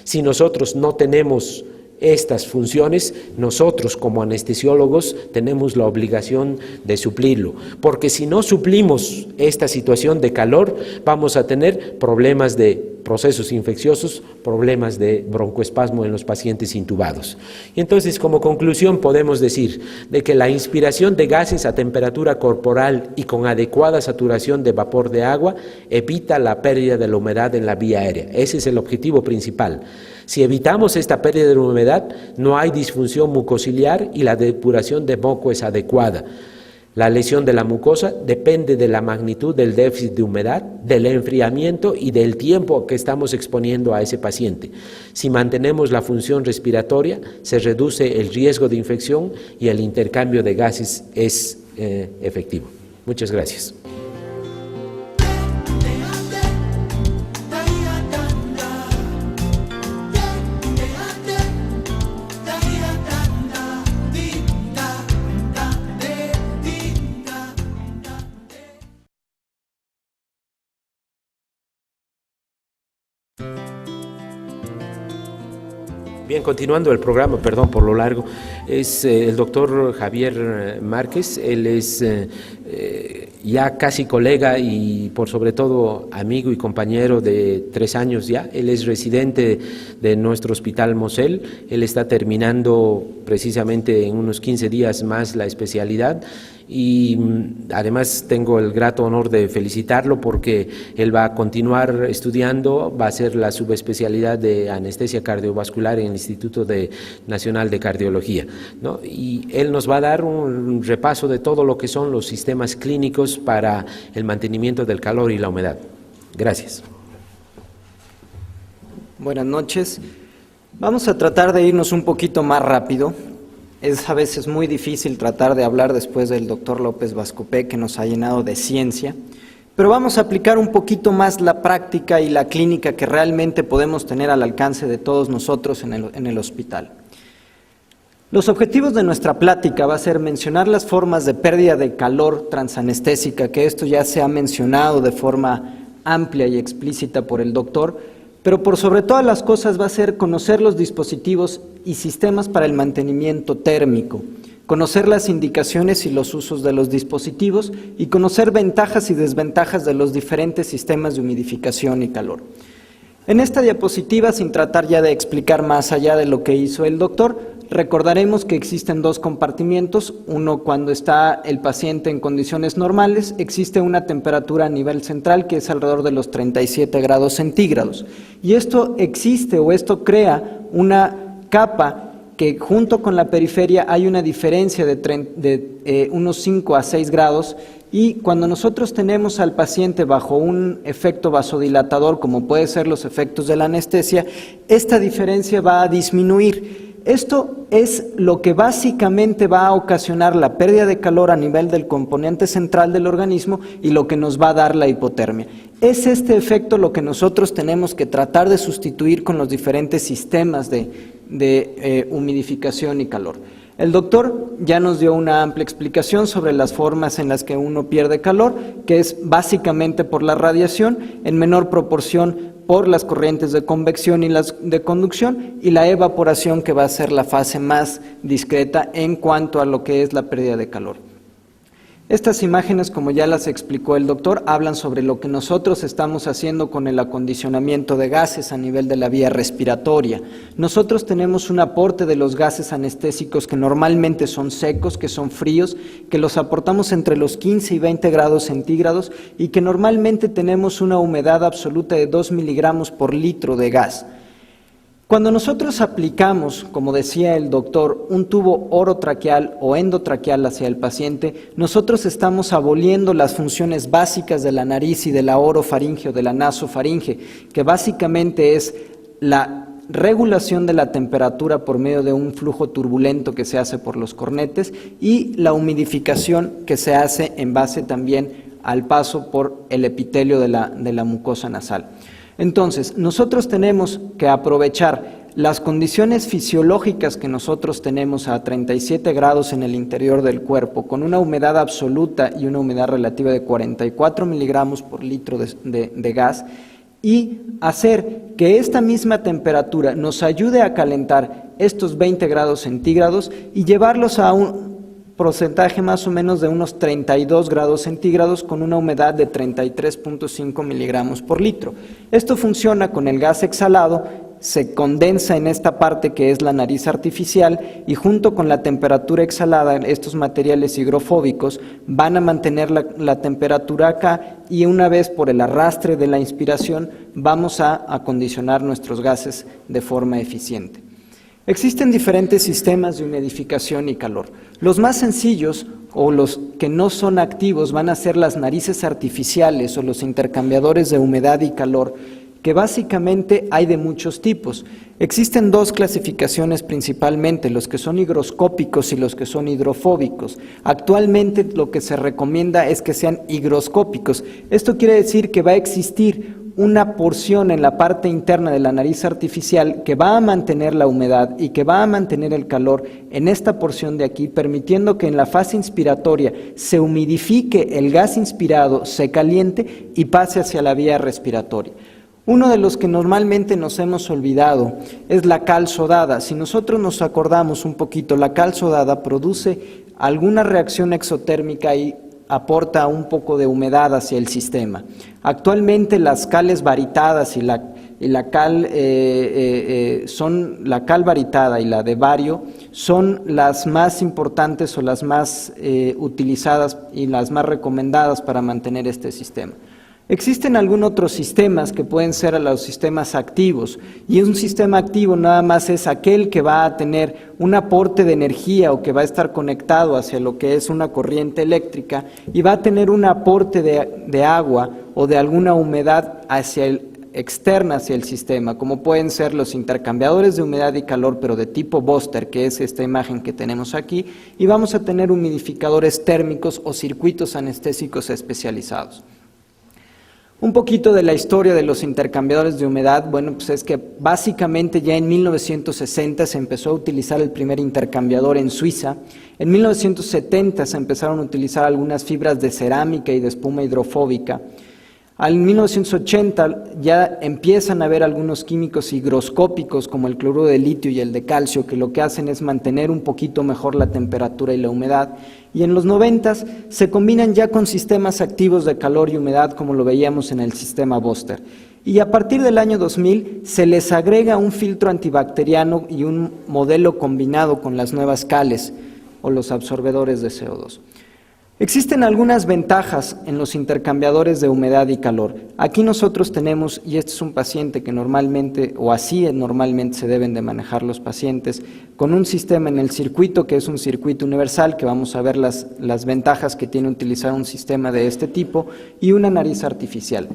Si nosotros no tenemos estas funciones, nosotros como anestesiólogos tenemos la obligación de suplirlo, porque si no suplimos esta situación de calor, vamos a tener problemas de procesos infecciosos, problemas de broncoespasmo en los pacientes intubados. Y entonces, como conclusión, podemos decir de que la inspiración de gases a temperatura corporal y con adecuada saturación de vapor de agua evita la pérdida de la humedad en la vía aérea. Ese es el objetivo principal. Si evitamos esta pérdida de la humedad, no hay disfunción mucociliar y la depuración de moco es adecuada. La lesión de la mucosa depende de la magnitud del déficit de humedad, del enfriamiento y del tiempo que estamos exponiendo a ese paciente. Si mantenemos la función respiratoria, se reduce el riesgo de infección y el intercambio de gases es efectivo. Muchas gracias. Bien, continuando el programa, perdón por lo largo, es el doctor Javier Márquez. Él es ya casi colega y por sobre todo amigo y compañero de 3 años ya. Él es residente de nuestro hospital Mosel. Él está terminando precisamente en unos 15 días más la especialidad. Y además tengo el grato honor de felicitarlo porque él va a continuar estudiando, va a hacer la subespecialidad de anestesia cardiovascular en el Instituto Nacional de Cardiología, ¿no? Y él nos va a dar un repaso de todo lo que son los sistemas clínicos para el mantenimiento del calor y la humedad. Gracias. Buenas noches. Vamos a tratar de irnos un poquito más rápido. Es a veces muy difícil tratar de hablar después del doctor López Bascopé, que nos ha llenado de ciencia, pero vamos a aplicar un poquito más la práctica y la clínica que realmente podemos tener al alcance de todos nosotros en el hospital. Los objetivos de nuestra plática va a ser mencionar las formas de pérdida de calor transanestésica, que esto ya se ha mencionado de forma amplia y explícita por el doctor, pero por sobre todas las cosas va a ser conocer los dispositivos y sistemas para el mantenimiento térmico, conocer las indicaciones y los usos de los dispositivos y conocer ventajas y desventajas de los diferentes sistemas de humidificación y calor. En esta diapositiva, sin tratar ya de explicar más allá de lo que hizo el doctor, recordaremos que existen 2 compartimientos. Uno, cuando está el paciente en condiciones normales, existe una temperatura a nivel central que es alrededor de los 37 grados centígrados. Y esto existe o esto crea una capa que junto con la periferia hay una diferencia de unos 5 a 6 grados, y cuando nosotros tenemos al paciente bajo un efecto vasodilatador, como puede ser los efectos de la anestesia, esta diferencia va a disminuir. Esto es lo que básicamente va a ocasionar la pérdida de calor a nivel del componente central del organismo y lo que nos va a dar la hipotermia. Es este efecto lo que nosotros tenemos que tratar de sustituir con los diferentes sistemas de humidificación y calor. El doctor ya nos dio una amplia explicación sobre las formas en las que uno pierde calor, que es básicamente por la radiación, en menor proporción por las corrientes de convección y las de conducción, y la evaporación, que va a ser la fase más discreta en cuanto a lo que es la pérdida de calor. Estas imágenes, como ya las explicó el doctor, hablan sobre lo que nosotros estamos haciendo con el acondicionamiento de gases a nivel de la vía respiratoria. Nosotros tenemos un aporte de los gases anestésicos que normalmente son secos, que son fríos, que los aportamos entre los 15 y 20 grados centígrados y que normalmente tenemos una humedad absoluta de 2 miligramos por litro de gas. Cuando nosotros aplicamos, como decía el doctor, un tubo orotraqueal o endotraqueal hacia el paciente, nosotros estamos aboliendo las funciones básicas de la nariz y de la orofaringe o de la nasofaringe, que básicamente es la regulación de la temperatura por medio de un flujo turbulento que se hace por los cornetes y la humidificación que se hace en base también al paso por el epitelio de la mucosa nasal. Entonces, nosotros tenemos que aprovechar las condiciones fisiológicas que nosotros tenemos a 37 grados en el interior del cuerpo, con una humedad absoluta y una humedad relativa de 44 miligramos por litro de gas, y hacer que esta misma temperatura nos ayude a calentar estos 20 grados centígrados y llevarlos a un porcentaje más o menos de unos 32 grados centígrados con una humedad de 33.5 miligramos por litro. Esto funciona con el gas exhalado, se condensa en esta parte que es la nariz artificial y junto con la temperatura exhalada, estos materiales higrofóbicos van a mantener la temperatura acá y una vez por el arrastre de la inspiración vamos a acondicionar nuestros gases de forma eficiente. Existen diferentes sistemas de humidificación y calor. Los más sencillos o los que no son activos van a ser las narices artificiales o los intercambiadores de humedad y calor, que básicamente hay de muchos tipos. Existen dos clasificaciones principalmente, los que son higroscópicos y los que son hidrofóbicos. Actualmente lo que se recomienda es que sean higroscópicos. Esto quiere decir que va a existir una porción en la parte interna de la nariz artificial que va a mantener la humedad y que va a mantener el calor en esta porción de aquí, permitiendo que en la fase inspiratoria se humidifique el gas inspirado, se caliente y pase hacia la vía respiratoria. Uno de los que normalmente nos hemos olvidado es la cal sodada. Si nosotros nos acordamos un poquito, la cal sodada produce alguna reacción exotérmica y aporta un poco de humedad hacia el sistema. Actualmente las cales baritadas y la cal baritada y la de bario son las más importantes o las más utilizadas y las más recomendadas para mantener este sistema. Existen algunos otros sistemas que pueden ser los sistemas activos, y un sistema activo nada más es aquel que va a tener un aporte de energía o que va a estar conectado hacia lo que es una corriente eléctrica y va a tener un aporte de agua o de alguna humedad externa hacia el sistema, como pueden ser los intercambiadores de humedad y calor, pero de tipo Booster, que es esta imagen que tenemos aquí, y vamos a tener humidificadores térmicos o circuitos anestésicos especializados. Un poquito de la historia de los intercambiadores de humedad, bueno, pues es que básicamente ya en 1960 se empezó a utilizar el primer intercambiador en Suiza. En 1970 se empezaron a utilizar algunas fibras de cerámica y de espuma hidrofóbica. En 1980 ya empiezan a haber algunos químicos higroscópicos como el cloruro de litio y el de calcio, que lo que hacen es mantener un poquito mejor la temperatura y la humedad. Y en los 90 se combinan ya con sistemas activos de calor y humedad, como lo veíamos en el sistema Booster. Y a partir del año 2000 se les agrega un filtro antibacteriano y un modelo combinado con las nuevas cales o los absorbedores de CO2. Existen algunas ventajas en los intercambiadores de humedad y calor. Aquí nosotros tenemos, y este es un paciente que normalmente, o así normalmente se deben de manejar los pacientes, con un sistema en el circuito, que es un circuito universal, que vamos a ver las ventajas que tiene utilizar un sistema de este tipo, y una nariz artificial.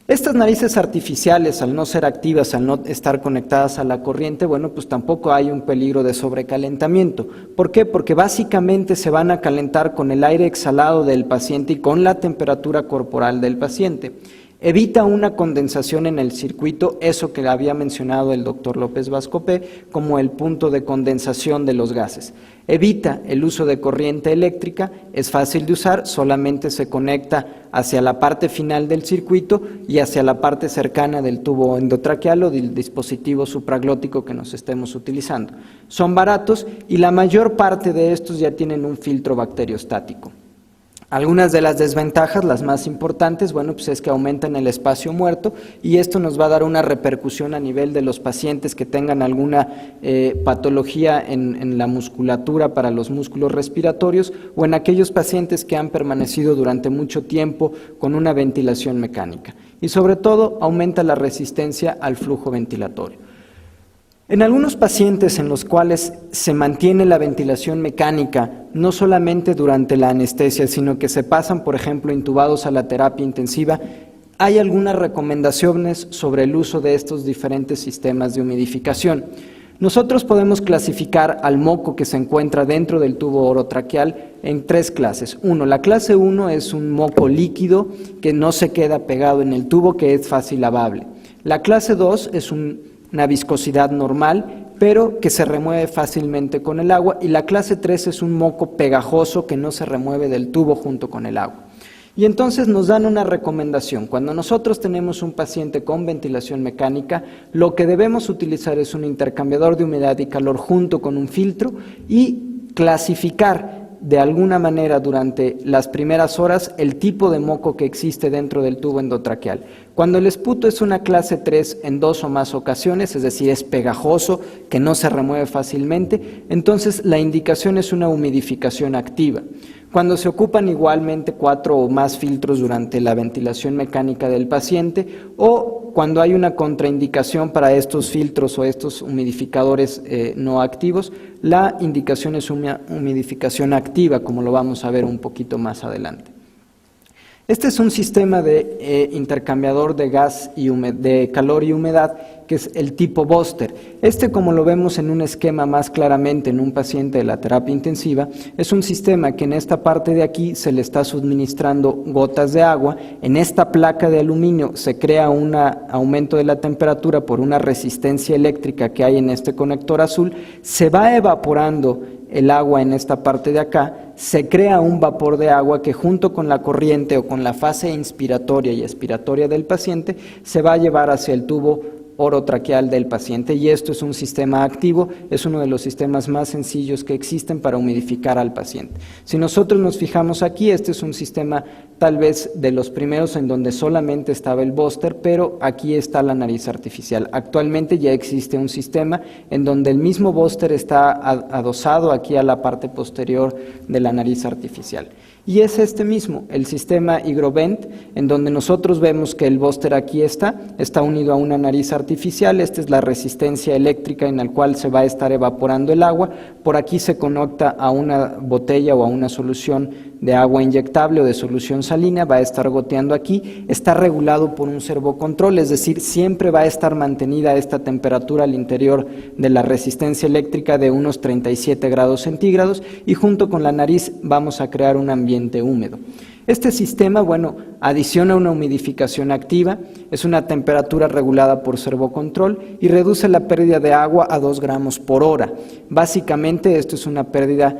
Estas narices artificiales, al no ser activas, al no estar conectadas a la corriente, bueno, pues tampoco hay un peligro de sobrecalentamiento. ¿Por qué? Porque básicamente se van a calentar con el aire exhalado del paciente y con la temperatura corporal del paciente. Evita una condensación en el circuito, eso que había mencionado el doctor López Bascopé como el punto de condensación de los gases. Evita el uso de corriente eléctrica, es fácil de usar, solamente se conecta hacia la parte final del circuito y hacia la parte cercana del tubo endotraqueal o del dispositivo supraglótico que nos estemos utilizando. Son baratos y la mayor parte de estos ya tienen un filtro bacteriostático. Algunas de las desventajas, las más importantes, bueno, pues es que aumentan el espacio muerto y esto nos va a dar una repercusión a nivel de los pacientes que tengan alguna patología en la musculatura para los músculos respiratorios o en aquellos pacientes que han permanecido durante mucho tiempo con una ventilación mecánica. Y sobre todo aumenta la resistencia al flujo ventilatorio. En algunos pacientes en los cuales se mantiene la ventilación mecánica, no solamente durante la anestesia, sino que se pasan, por ejemplo, intubados a la terapia intensiva, hay algunas recomendaciones sobre el uso de estos diferentes sistemas de humidificación. Nosotros podemos clasificar al moco que se encuentra dentro del tubo orotraqueal en 3 clases. La clase 1 es un moco líquido que no se queda pegado en el tubo, que es fácil lavable. La clase 2 es una viscosidad normal, pero que se remueve fácilmente con el agua, y la clase 3 es un moco pegajoso que no se remueve del tubo junto con el agua. Y entonces nos dan una recomendación. Cuando nosotros tenemos un paciente con ventilación mecánica, lo que debemos utilizar es un intercambiador de humedad y calor junto con un filtro y clasificar de alguna manera durante las primeras horas el tipo de moco que existe dentro del tubo endotraqueal. Cuando el esputo es una clase 3 en 2 o más ocasiones, es decir, es pegajoso, que no se remueve fácilmente, entonces la indicación es una humidificación activa. Cuando se ocupan igualmente 4 o más filtros durante la ventilación mecánica del paciente o cuando hay una contraindicación para estos filtros o estos humidificadores no activos, la indicación es una humidificación activa, como lo vamos a ver un poquito más adelante. Este es un sistema de intercambiador de gas y de calor y humedad, que es el tipo Booster. Como lo vemos en un esquema más claramente en un paciente de la terapia intensiva, es un sistema que en esta parte de aquí se le está suministrando gotas de agua. En esta placa de aluminio se crea un aumento de la temperatura por una resistencia eléctrica que hay en este conector azul. Se va evaporando el agua en esta parte de acá, se crea un vapor de agua que junto con la corriente o con la fase inspiratoria y expiratoria del paciente se va a llevar hacia el tubo orotraqueal del paciente, y esto es un sistema activo, es uno de los sistemas más sencillos que existen para humidificar al paciente. Si nosotros nos fijamos aquí, este es un sistema tal vez de los primeros en donde solamente estaba el Booster, pero aquí está la nariz artificial. Actualmente ya existe un sistema en donde el mismo Booster está adosado aquí a la parte posterior de la nariz artificial. Y es este mismo, el sistema Hygrovent, en donde nosotros vemos que el Booster aquí está unido a una nariz artificial. Esta es la resistencia eléctrica en la cual se va a estar evaporando el agua. Por aquí se conecta a una botella o a una solución de agua inyectable o de solución salina, va a estar goteando aquí, está regulado por un servocontrol, es decir, siempre va a estar mantenida esta temperatura al interior de la resistencia eléctrica de unos 37 grados centígrados, y junto con la nariz vamos a crear un ambiente húmedo. Este sistema, adiciona una humidificación activa, es una temperatura regulada por servocontrol y reduce la pérdida de agua a 2 gramos por hora. Básicamente esto es una pérdida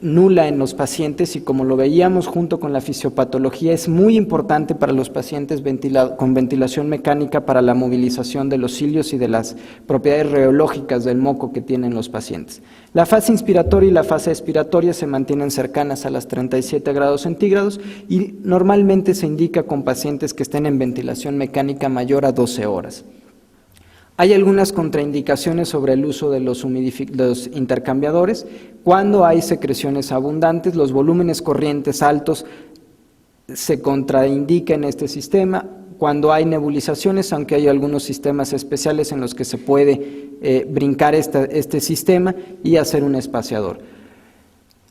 nula en los pacientes, y como lo veíamos junto con la fisiopatología, es muy importante para los pacientes con ventilación mecánica para la movilización de los cilios y de las propiedades reológicas del moco que tienen los pacientes. La fase inspiratoria y la fase expiratoria se mantienen cercanas a las 37 grados centígrados y normalmente se indica con pacientes que estén en ventilación mecánica mayor a 12 horas. Hay algunas contraindicaciones sobre el uso de los intercambiadores. Cuando hay secreciones abundantes, los volúmenes corrientes altos se contraindica en este sistema. Cuando hay nebulizaciones, aunque hay algunos sistemas especiales en los que se puede brincar este sistema y hacer un espaciador.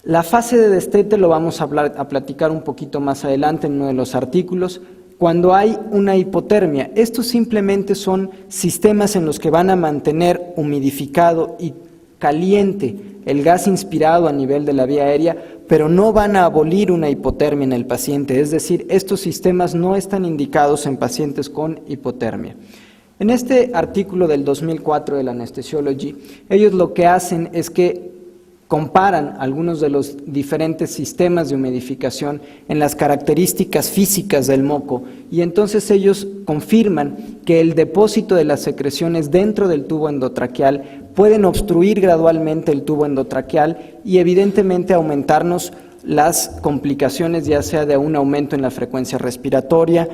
La fase de destete lo vamos a platicar un poquito más adelante en uno de los artículos. Cuando hay una hipotermia, estos simplemente son sistemas en los que van a mantener humidificado y caliente el gas inspirado a nivel de la vía aérea pero no van a abolir una hipotermia en el paciente, es decir, estos sistemas no están indicados en pacientes con hipotermia. En este artículo del 2004 del Anesthesiology, ellos lo que hacen es que comparan algunos de los diferentes sistemas de humidificación en las características físicas del moco y entonces ellos confirman que el depósito de las secreciones dentro del tubo endotraqueal pueden obstruir gradualmente el tubo endotraqueal y evidentemente aumentarnos las complicaciones, ya sea de un aumento en la frecuencia respiratoria,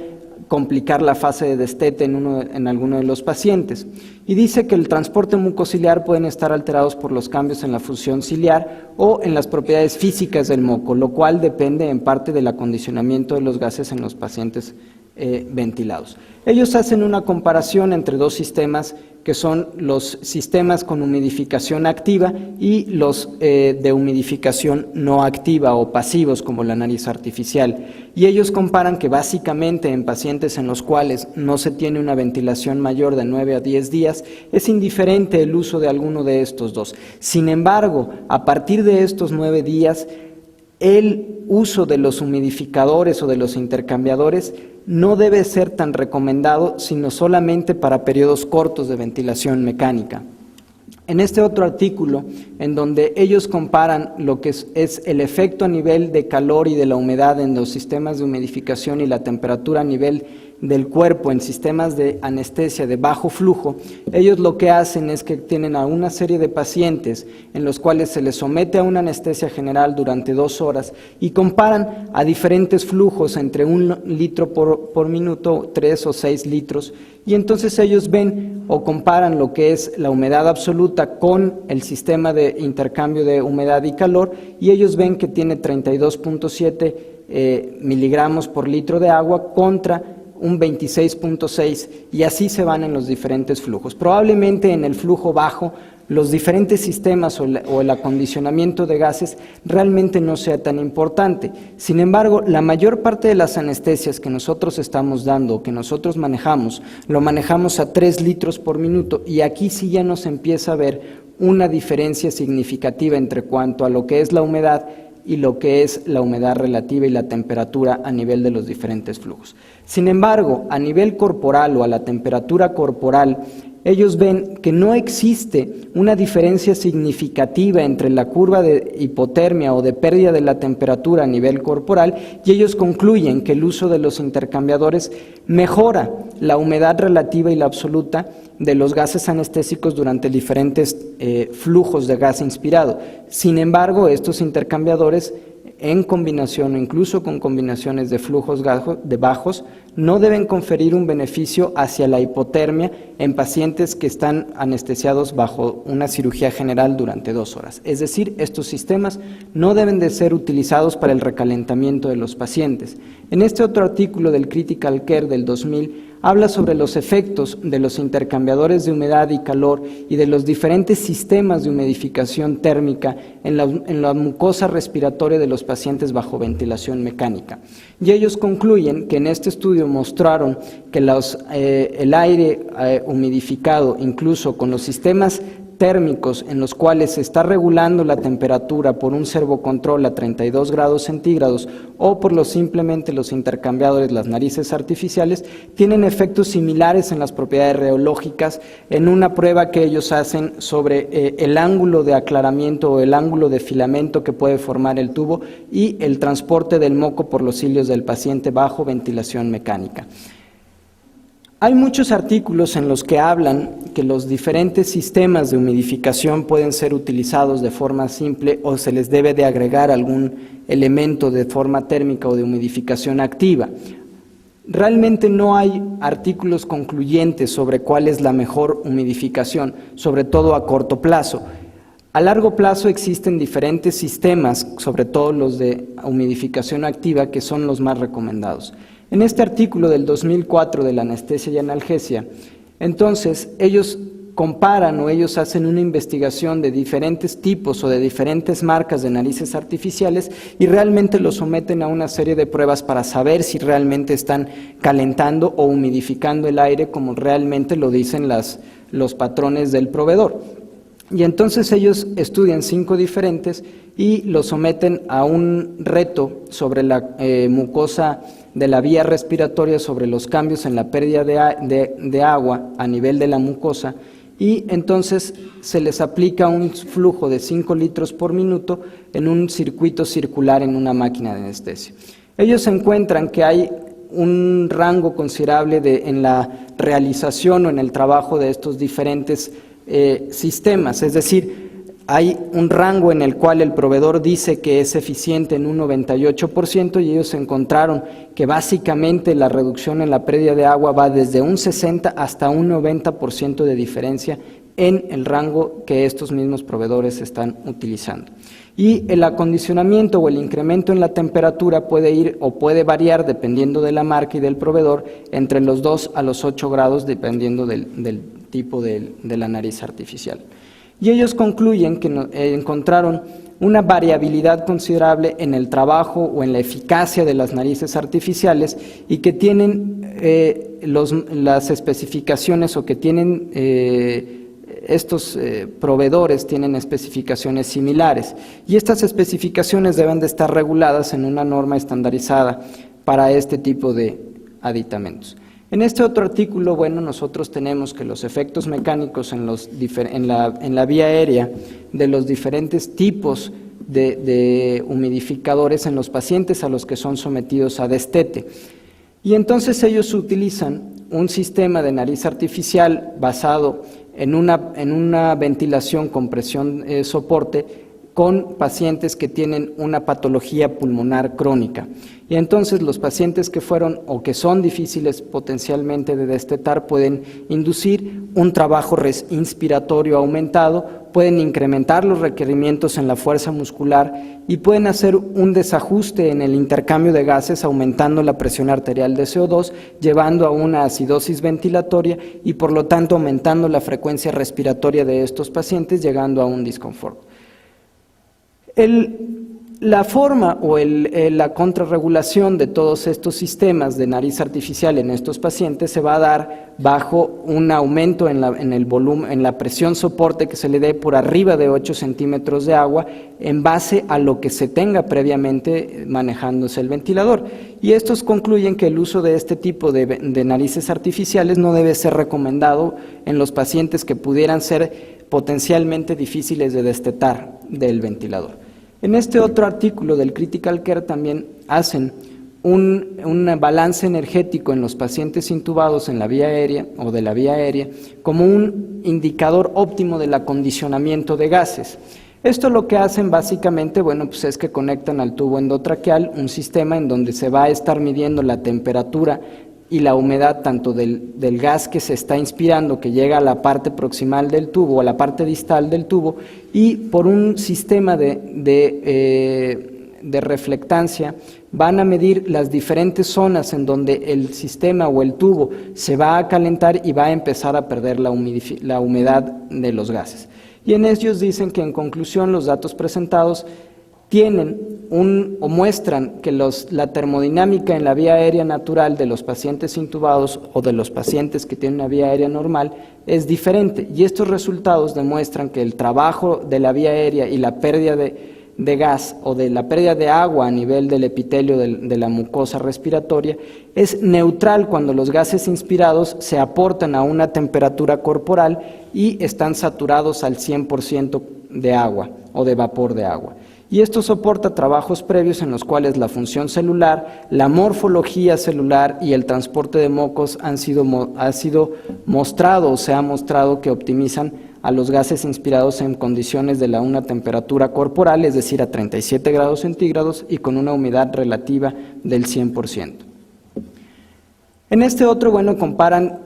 complicar la fase de destete en alguno de los pacientes. Y dice que el transporte mucociliar pueden estar alterados por los cambios en la función ciliar o en las propiedades físicas del moco, lo cual depende en parte del acondicionamiento de los gases en los pacientes ventilados. Ellos hacen una comparación entre dos sistemas que son los sistemas con humidificación activa y los de humidificación no activa o pasivos como la nariz artificial. Y ellos comparan que básicamente en pacientes en los cuales no se tiene una ventilación mayor de 9 a 10 días es indiferente el uso de alguno de estos dos. Sin embargo, a partir de estos 9 días, el uso de los humidificadores o de los intercambiadores no debe ser tan recomendado, sino solamente para periodos cortos de ventilación mecánica. En este otro artículo, en donde ellos comparan lo que es el efecto a nivel de calor y de la humedad en los sistemas de humidificación y la temperatura a nivel del cuerpo en sistemas de anestesia de bajo flujo, ellos lo que hacen es que tienen a una serie de pacientes en los cuales se les somete a una anestesia general durante 2 horas y comparan a diferentes flujos entre 1 litro por minuto, 3 o 6 litros, y entonces ellos ven o comparan lo que es la humedad absoluta con el sistema de intercambio de humedad y calor, y ellos ven que tiene 32.7 miligramos por litro de agua contra un 26.6, y así se van en los diferentes flujos. Probablemente en el flujo bajo los diferentes sistemas o el acondicionamiento de gases realmente no sea tan importante. Sin embargo, la mayor parte de las anestesias que nosotros estamos dando, que nosotros manejamos, lo manejamos a 3 litros por minuto, y aquí sí ya nos empieza a ver una diferencia significativa entre cuanto a lo que es la humedad y lo que es la humedad relativa y la temperatura a nivel de los diferentes flujos. Sin embargo, a nivel corporal o a la temperatura corporal, ellos ven que no existe una diferencia significativa entre la curva de hipotermia o de pérdida de la temperatura a nivel corporal, y ellos concluyen que el uso de los intercambiadores mejora la humedad relativa y la absoluta de los gases anestésicos durante diferentes flujos de gas inspirado. Sin embargo, estos intercambiadores en combinación o incluso con combinaciones de flujos bajos no deben conferir un beneficio hacia la hipotermia en pacientes que están anestesiados bajo una cirugía general durante 2 horas. Es decir, estos sistemas no deben de ser utilizados para el recalentamiento de los pacientes. En este otro artículo del Critical Care del 2000 habla sobre los efectos de los intercambiadores de humedad y calor y de los diferentes sistemas de humidificación térmica en la mucosa respiratoria de los pacientes bajo ventilación mecánica. Y ellos concluyen que en este estudio mostraron que el aire humidificado, incluso con los sistemas térmicos en los cuales se está regulando la temperatura por un servocontrol a 32 grados centígrados o por simplemente los intercambiadores, las narices artificiales, tienen efectos similares en las propiedades reológicas en una prueba que ellos hacen sobre el ángulo de aclaramiento o el ángulo de filamento que puede formar el tubo y el transporte del moco por los cilios del paciente bajo ventilación mecánica. Hay muchos artículos en los que hablan que los diferentes sistemas de humidificación pueden ser utilizados de forma simple o se les debe de agregar algún elemento de forma térmica o de humidificación activa. Realmente no hay artículos concluyentes sobre cuál es la mejor humidificación, sobre todo a corto plazo. A largo plazo existen diferentes sistemas, sobre todo los de humidificación activa, que son los más recomendados. En este artículo del 2004 de la anestesia y analgesia, entonces ellos comparan o ellos hacen una investigación de diferentes tipos o de diferentes marcas de narices artificiales y realmente los someten a una serie de pruebas para saber si realmente están calentando o humidificando el aire como realmente lo dicen los patrones del proveedor. Y entonces ellos estudian 5 diferentes y los someten a un reto sobre la mucosa de la vía respiratoria, sobre los cambios en la pérdida de agua a nivel de la mucosa, y entonces se les aplica un flujo de 5 litros por minuto en un circuito circular en una máquina de anestesia. Ellos encuentran que hay un rango considerable en la realización o en el trabajo de estos diferentes sistemas, es decir, hay un rango en el cual el proveedor dice que es eficiente en un 98% y ellos encontraron que básicamente la reducción en la pérdida de agua va desde un 60 hasta un 90% de diferencia en el rango que estos mismos proveedores están utilizando. Y el acondicionamiento o el incremento en la temperatura puede ir o puede variar dependiendo de la marca y del proveedor entre los 2 a los 8 grados dependiendo del tipo de la nariz artificial. Y ellos concluyen que encontraron una variabilidad considerable en el trabajo o en la eficacia de las narices artificiales y que tienen las especificaciones o que tienen estos proveedores tienen especificaciones similares y estas especificaciones deben de estar reguladas en una norma estandarizada para este tipo de aditamentos. En este otro artículo, bueno, nosotros tenemos que los efectos mecánicos en la vía aérea de los diferentes tipos de humidificadores en los pacientes a los que son sometidos a destete. Y entonces ellos utilizan un sistema de nariz artificial basado en una ventilación con presión soporte con pacientes que tienen una patología pulmonar crónica. Y entonces los pacientes que fueron o que son difíciles potencialmente de destetar pueden inducir un trabajo inspiratorio aumentado, pueden incrementar los requerimientos en la fuerza muscular y pueden hacer un desajuste en el intercambio de gases aumentando la presión arterial de CO2, llevando a una acidosis ventilatoria y por lo tanto aumentando la frecuencia respiratoria de estos pacientes, llegando a un disconfort. La forma o la contrarregulación de todos estos sistemas de nariz artificial en estos pacientes se va a dar bajo un aumento en el volumen, en la presión soporte que se le dé por arriba de 8 centímetros de agua en base a lo que se tenga previamente manejándose el ventilador. Y estos concluyen que el uso de este tipo de narices artificiales no debe ser recomendado en los pacientes que pudieran ser potencialmente difíciles de destetar del ventilador. En este otro artículo del Critical Care también hacen un balance energético en los pacientes intubados en la vía aérea o de la vía aérea como un indicador óptimo del acondicionamiento de gases. Esto lo que hacen básicamente, bueno, pues es que conectan al tubo endotraqueal un sistema en donde se va a estar midiendo la temperatura y la humedad tanto del gas que se está inspirando, que llega a la parte proximal del tubo, a la parte distal del tubo, y por un sistema de reflectancia van a medir las diferentes zonas en donde el sistema o el tubo se va a calentar y va a empezar a perder la humedad de los gases. Y en ellos dicen que en conclusión los datos presentados muestran que la termodinámica en la vía aérea natural de los pacientes intubados o de los pacientes que tienen una vía aérea normal es diferente y estos resultados demuestran que el trabajo de la vía aérea y la pérdida de gas o de la pérdida de agua a nivel del epitelio de la mucosa respiratoria es neutral cuando los gases inspirados se aportan a una temperatura corporal y están saturados al 100% de agua o de vapor de agua. Y esto soporta trabajos previos en los cuales la función celular, la morfología celular y el transporte de mocos ha sido mostrado o se ha mostrado que optimizan a los gases inspirados en condiciones de una temperatura corporal, es decir, a 37 grados centígrados y con una humedad relativa del 100%. En este otro, bueno, comparan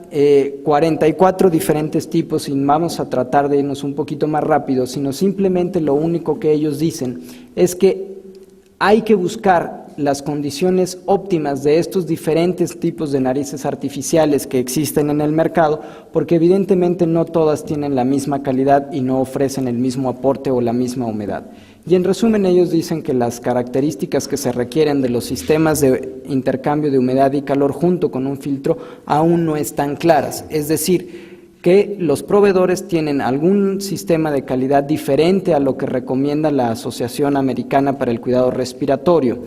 44 diferentes tipos y vamos a tratar de irnos un poquito más rápido, sino simplemente lo único que ellos dicen es que hay que buscar las condiciones óptimas de estos diferentes tipos de narices artificiales que existen en el mercado, porque evidentemente no todas tienen la misma calidad y no ofrecen el mismo aporte o la misma humedad. Y en resumen ellos dicen que las características que se requieren de los sistemas de intercambio de humedad y calor junto con un filtro aún no están claras, es decir, que los proveedores tienen algún sistema de calidad diferente a lo que recomienda la Asociación Americana para el Cuidado Respiratorio.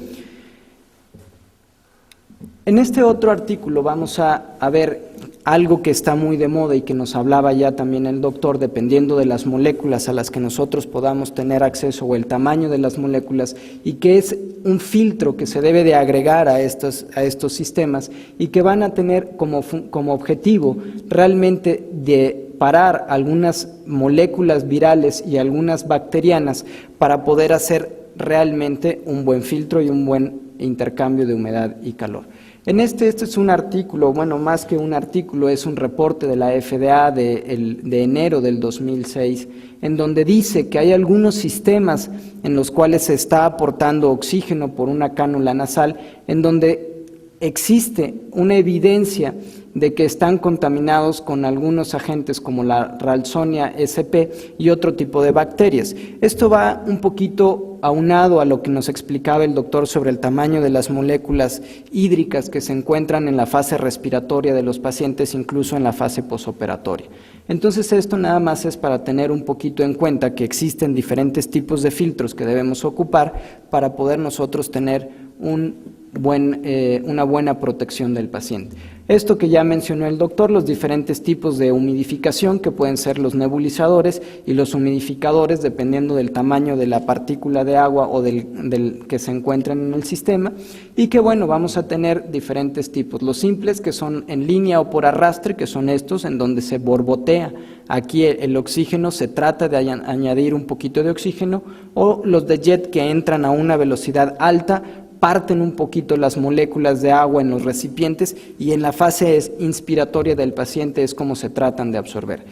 En este otro artículo vamos a ver algo que está muy de moda y que nos hablaba ya también el doctor, dependiendo de las moléculas a las que nosotros podamos tener acceso o el tamaño de las moléculas, y que es un filtro que se debe de agregar a estos sistemas y que van a tener como objetivo realmente de parar algunas moléculas virales y algunas bacterianas para poder hacer realmente un buen filtro y un buen intercambio de humedad y calor. Este es un artículo, bueno, más que un artículo, es un reporte de la FDA de enero del 2006, en donde dice que hay algunos sistemas en los cuales se está aportando oxígeno por una cánula nasal, en donde existe una evidencia de que están contaminados con algunos agentes como la Ralstonia sp y otro tipo de bacterias. Esto va un poquito aunado a lo que nos explicaba el doctor sobre el tamaño de las moléculas hídricas que se encuentran en la fase respiratoria de los pacientes, incluso en la fase posoperatoria. Entonces esto nada más es para tener un poquito en cuenta que existen diferentes tipos de filtros que debemos ocupar para poder nosotros tener una buena protección del paciente. Esto que ya mencionó el doctor, los diferentes tipos de humidificación que pueden ser los nebulizadores y los humidificadores, dependiendo del tamaño de la partícula de agua o del que se encuentran en el sistema, y que bueno, vamos a tener diferentes tipos. Los simples, que son en línea o por arrastre, que son estos en donde se borbotea aquí el oxígeno, se trata de añadir un poquito de oxígeno, o los de jet que entran a una velocidad alta, parten un poquito las moléculas de agua en los recipientes y en la fase inspiratoria del paciente es como se tratan de absorber.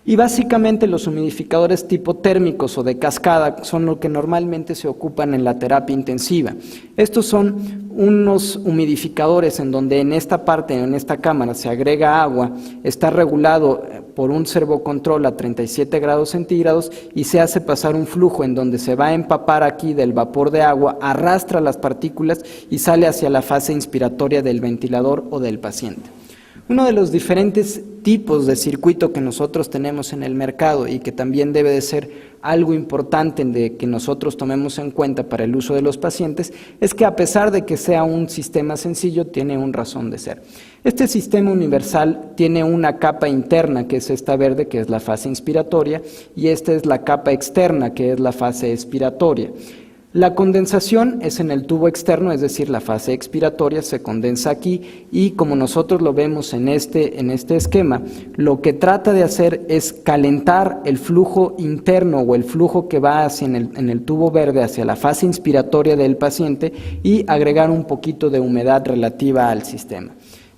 Y básicamente los humidificadores tipo térmicos o de cascada son lo que normalmente se ocupan en la terapia intensiva. Estos son unos humidificadores en donde en esta parte, en esta cámara, se agrega agua, está regulado por un servocontrol a 37 grados centígrados y se hace pasar un flujo en donde se va a empapar aquí del vapor de agua, arrastra las partículas y sale hacia la fase inspiratoria del ventilador o del paciente. Uno de los diferentes tipos de circuito que nosotros tenemos en el mercado y que también debe de ser algo importante de que nosotros tomemos en cuenta para el uso de los pacientes es que a pesar de que sea un sistema sencillo, tiene una razón de ser. Este sistema universal tiene una capa interna que es esta verde, que es la fase inspiratoria, y esta es la capa externa, que es la fase expiratoria. La condensación es en el tubo externo, es decir, la fase expiratoria se condensa aquí y como nosotros lo vemos en este esquema, lo que trata de hacer es calentar el flujo interno o el flujo que va en el tubo verde hacia la fase inspiratoria del paciente y agregar un poquito de humedad relativa al sistema.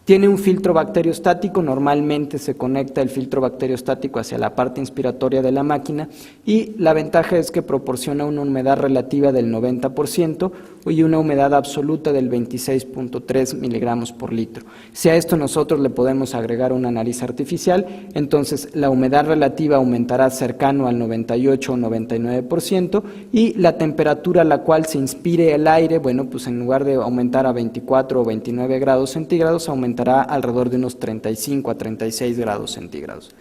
Tiene un filtro bacteriostático, normalmente se conecta el filtro bacteriostático hacia la parte inspiratoria de la máquina y la ventaja es que proporciona una humedad relativa del 90% y una humedad absoluta del 26.3 miligramos por litro. Si a esto nosotros le podemos agregar una nariz artificial, entonces la humedad relativa aumentará cercano al 98 o 99% y la temperatura a la cual se inspire el aire, bueno, pues en lugar de aumentar a 24 o 29 grados centígrados, aumentará alrededor de unos 35 a 36 grados centígrados.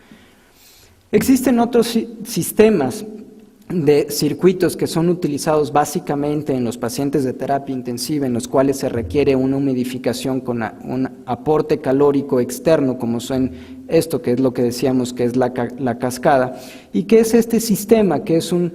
Existen otros sistemas de circuitos que son utilizados básicamente en los pacientes de terapia intensiva, en los cuales se requiere una humidificación con un aporte calórico externo, como son esto, que es lo que decíamos que es la cascada, y que es este sistema, que es un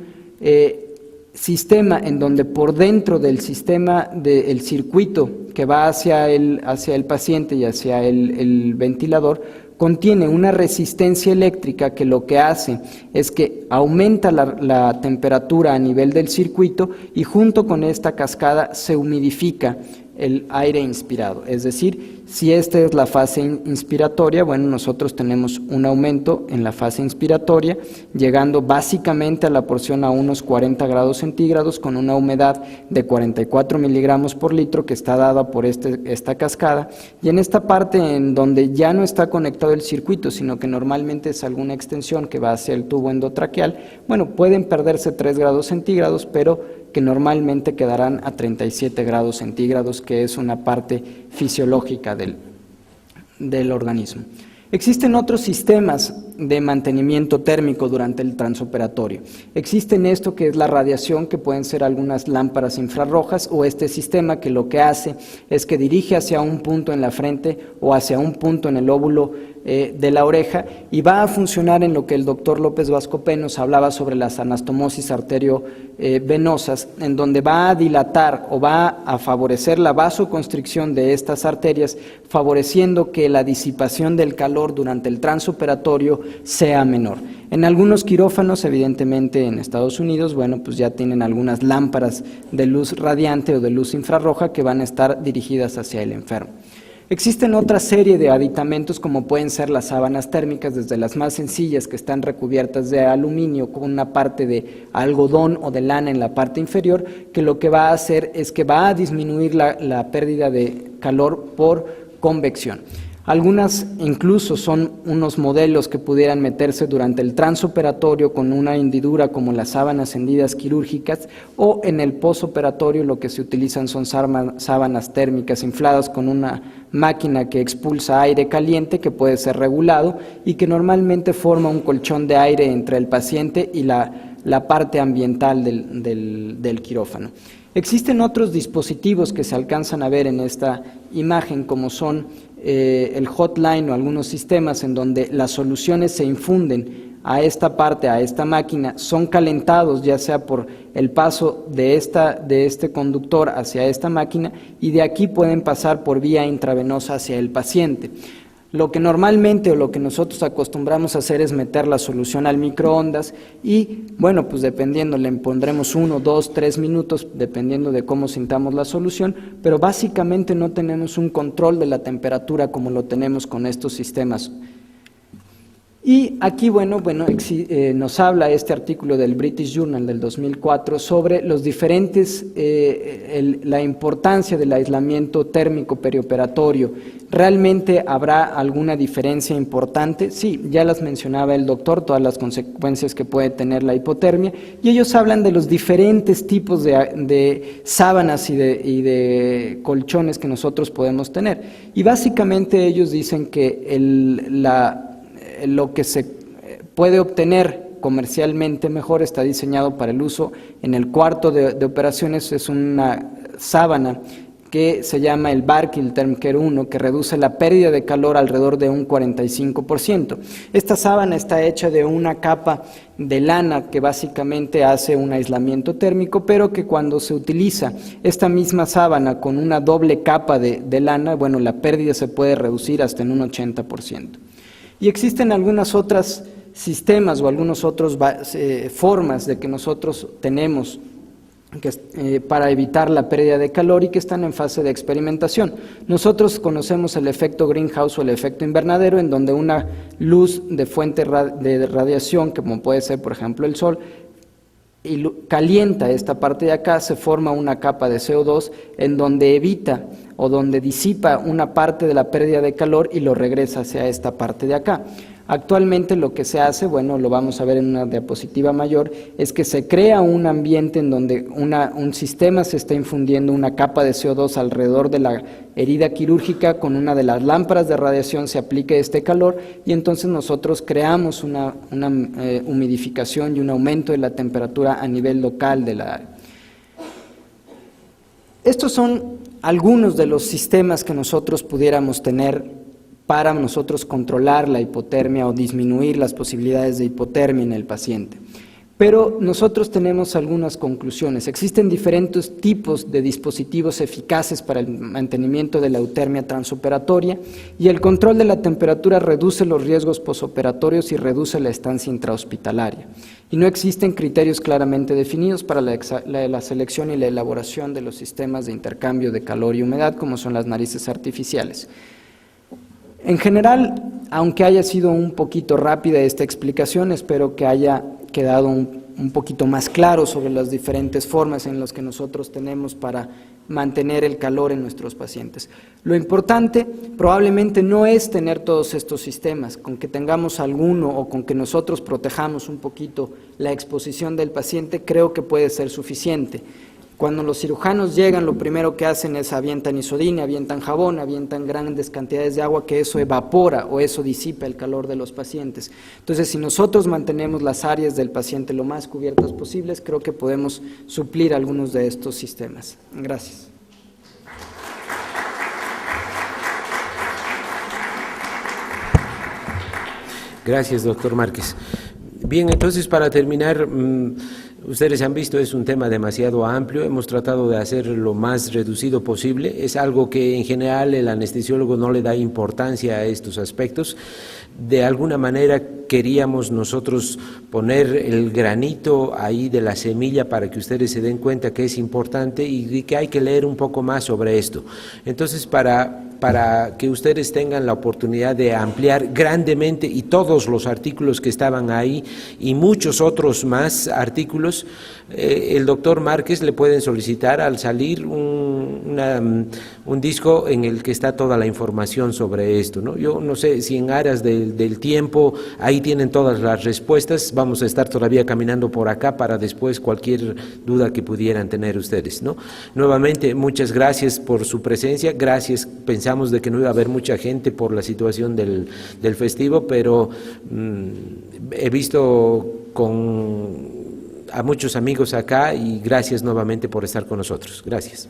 sistema en donde por dentro del sistema del circuito que va hacia el paciente y hacia el ventilador, contiene una resistencia eléctrica que lo que hace es que aumenta la temperatura a nivel del circuito y junto con esta cascada se humidifica el aire inspirado. Es decir, si esta es la fase inspiratoria, bueno, nosotros tenemos un aumento en la fase inspiratoria, llegando básicamente a la porción a unos 40 grados centígrados con una humedad de 44 miligramos por litro que está dada por esta cascada, y en esta parte en donde ya no está conectado el circuito, sino que normalmente es alguna extensión que va hacia el tubo endotraqueal, bueno, pueden perderse 3 grados centígrados, pero que normalmente quedarán a 37 grados centígrados, que es una parte fisiológica del organismo. Existen otros sistemas de mantenimiento térmico durante el transoperatorio. Existen esto que es la radiación, que pueden ser algunas lámparas infrarrojas, o este sistema que lo que hace es que dirige hacia un punto en la frente o hacia un punto en el óvulo de la oreja, y va a funcionar en lo que el doctor López Bascopé nos hablaba sobre las anastomosis arteriovenosas, en donde va a dilatar o va a favorecer la vasoconstricción de estas arterias, favoreciendo que la disipación del calor durante el transoperatorio sea menor. En algunos quirófanos, evidentemente en Estados Unidos, bueno, pues ya tienen algunas lámparas de luz radiante o de luz infrarroja que van a estar dirigidas hacia el enfermo. Existen otra serie de aditamentos, como pueden ser las sábanas térmicas, desde las más sencillas, que están recubiertas de aluminio con una parte de algodón o de lana en la parte inferior, que lo que va a hacer es que va a disminuir la pérdida de calor por convección. Algunas incluso son unos modelos que pudieran meterse durante el transoperatorio con una hendidura, como las sábanas hendidas quirúrgicas, o en el posoperatorio lo que se utilizan son sábanas térmicas infladas con una máquina que expulsa aire caliente, que puede ser regulado y que normalmente forma un colchón de aire entre el paciente y la parte ambiental del quirófano. Existen otros dispositivos que se alcanzan a ver en esta imagen, como son el hotline o algunos sistemas en donde las soluciones se infunden a esta parte, a esta máquina, son calentados ya sea por el paso de este conductor hacia esta máquina, y de aquí pueden pasar por vía intravenosa hacia el paciente. Lo que normalmente o lo que nosotros acostumbramos a hacer es meter la solución al microondas y, bueno, pues dependiendo, le pondremos 1, 2, 3 minutos, dependiendo de cómo sintamos la solución, pero básicamente no tenemos un control de la temperatura como lo tenemos con estos sistemas. Y aquí, nos habla este artículo del British Journal del 2004 sobre los diferentes, la importancia del aislamiento térmico perioperatorio. ¿Realmente habrá alguna diferencia importante? Sí, ya las mencionaba el doctor, todas las consecuencias que puede tener la hipotermia, y ellos hablan de los diferentes tipos de sábanas y de colchones que nosotros podemos tener. Y básicamente ellos dicen que lo que se puede obtener comercialmente mejor está diseñado para el uso en el cuarto de operaciones. Es una sábana que se llama el Barkil Thermcare 1, que reduce la pérdida de calor alrededor de un 45%. Esta sábana está hecha de una capa de lana que básicamente hace un aislamiento térmico, pero que cuando se utiliza esta misma sábana con una doble capa de lana, bueno, la pérdida se puede reducir hasta en un 80%. Y existen algunas otras sistemas o algunas otras formas de que nosotros tenemos para evitar la pérdida de calor y que están en fase de experimentación. Nosotros conocemos el efecto greenhouse o el efecto invernadero, en donde una luz de fuente de radiación, como puede ser por ejemplo el sol, y calienta esta parte de acá, se forma una capa de CO2 en donde evita o donde disipa una parte de la pérdida de calor y lo regresa hacia esta parte de acá. Actualmente lo que se hace, bueno, lo vamos a ver en una diapositiva mayor, es que se crea un ambiente en donde un sistema se está infundiendo una capa de CO2 alrededor de la herida quirúrgica, con una de las lámparas de radiación se aplica este calor y entonces nosotros creamos una humidificación y un aumento de la temperatura a nivel local de la área. Estos son algunos de los sistemas que nosotros pudiéramos tener para nosotros controlar la hipotermia o disminuir las posibilidades de hipotermia en el paciente. Pero nosotros tenemos algunas conclusiones. Existen diferentes tipos de dispositivos eficaces para el mantenimiento de la eutermia transoperatoria, y el control de la temperatura reduce los riesgos posoperatorios y reduce la estancia intrahospitalaria. Y no existen criterios claramente definidos para la selección y la elaboración de los sistemas de intercambio de calor y humedad, como son las narices artificiales. En general, aunque haya sido un poquito rápida esta explicación, espero que haya quedado un poquito más claro sobre las diferentes formas en las que nosotros tenemos para mantener el calor en nuestros pacientes. Lo importante probablemente no es tener todos estos sistemas, con que tengamos alguno o con que nosotros protejamos un poquito la exposición del paciente, creo que puede ser suficiente. Cuando los cirujanos llegan, lo primero que hacen es avientan isodina, avientan jabón, avientan grandes cantidades de agua, que eso evapora o eso disipa el calor de los pacientes. Entonces, si nosotros mantenemos las áreas del paciente lo más cubiertas posibles, creo que podemos suplir algunos de estos sistemas. Gracias. Gracias, doctor Márquez. Bien, entonces para terminar, ustedes han visto, es un tema demasiado amplio, hemos tratado de hacer lo más reducido posible, es algo que en general el anestesiólogo no le da importancia a estos aspectos. De alguna manera queríamos nosotros poner el granito ahí de la semilla para que ustedes se den cuenta que es importante y que hay que leer un poco más sobre esto. Entonces, para que ustedes tengan la oportunidad de ampliar grandemente y todos los artículos que estaban ahí y muchos otros más artículos, el doctor Márquez le pueden solicitar al salir un disco en el que está toda la información sobre esto, ¿no? Yo no sé si en aras del tiempo ahí tienen todas las respuestas, vamos a estar todavía caminando por acá para después cualquier duda que pudieran tener ustedes, ¿no? Nuevamente, muchas gracias por su presencia, gracias, pensamos de que no iba a haber mucha gente por la situación del festivo, pero he visto a muchos amigos acá y gracias nuevamente por estar con nosotros. Gracias.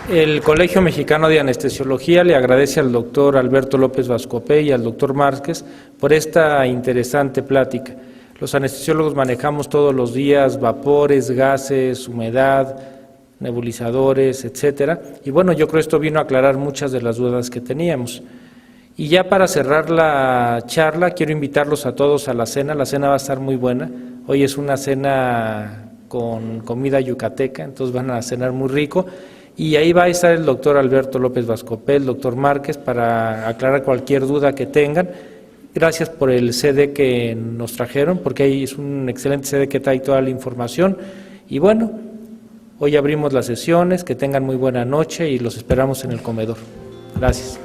El Colegio Mexicano de Anestesiología le agradece al doctor Alberto López Bascopé y al doctor Márquez por esta interesante plática. Los anestesiólogos manejamos todos los días vapores, gases, humedad, nebulizadores, etcétera. Y bueno, yo creo que esto vino a aclarar muchas de las dudas que teníamos. Y ya para cerrar la charla, quiero invitarlos a todos a la cena. La cena va a estar muy buena. Hoy es una cena con comida yucateca, entonces van a cenar muy rico. Y ahí va a estar el doctor Alberto López Bascopé, el doctor Márquez, para aclarar cualquier duda que tengan. Gracias por el CD que nos trajeron, porque ahí es un excelente CD que trae toda la información. Y bueno, hoy abrimos las sesiones, que tengan muy buena noche y los esperamos en el comedor. Gracias.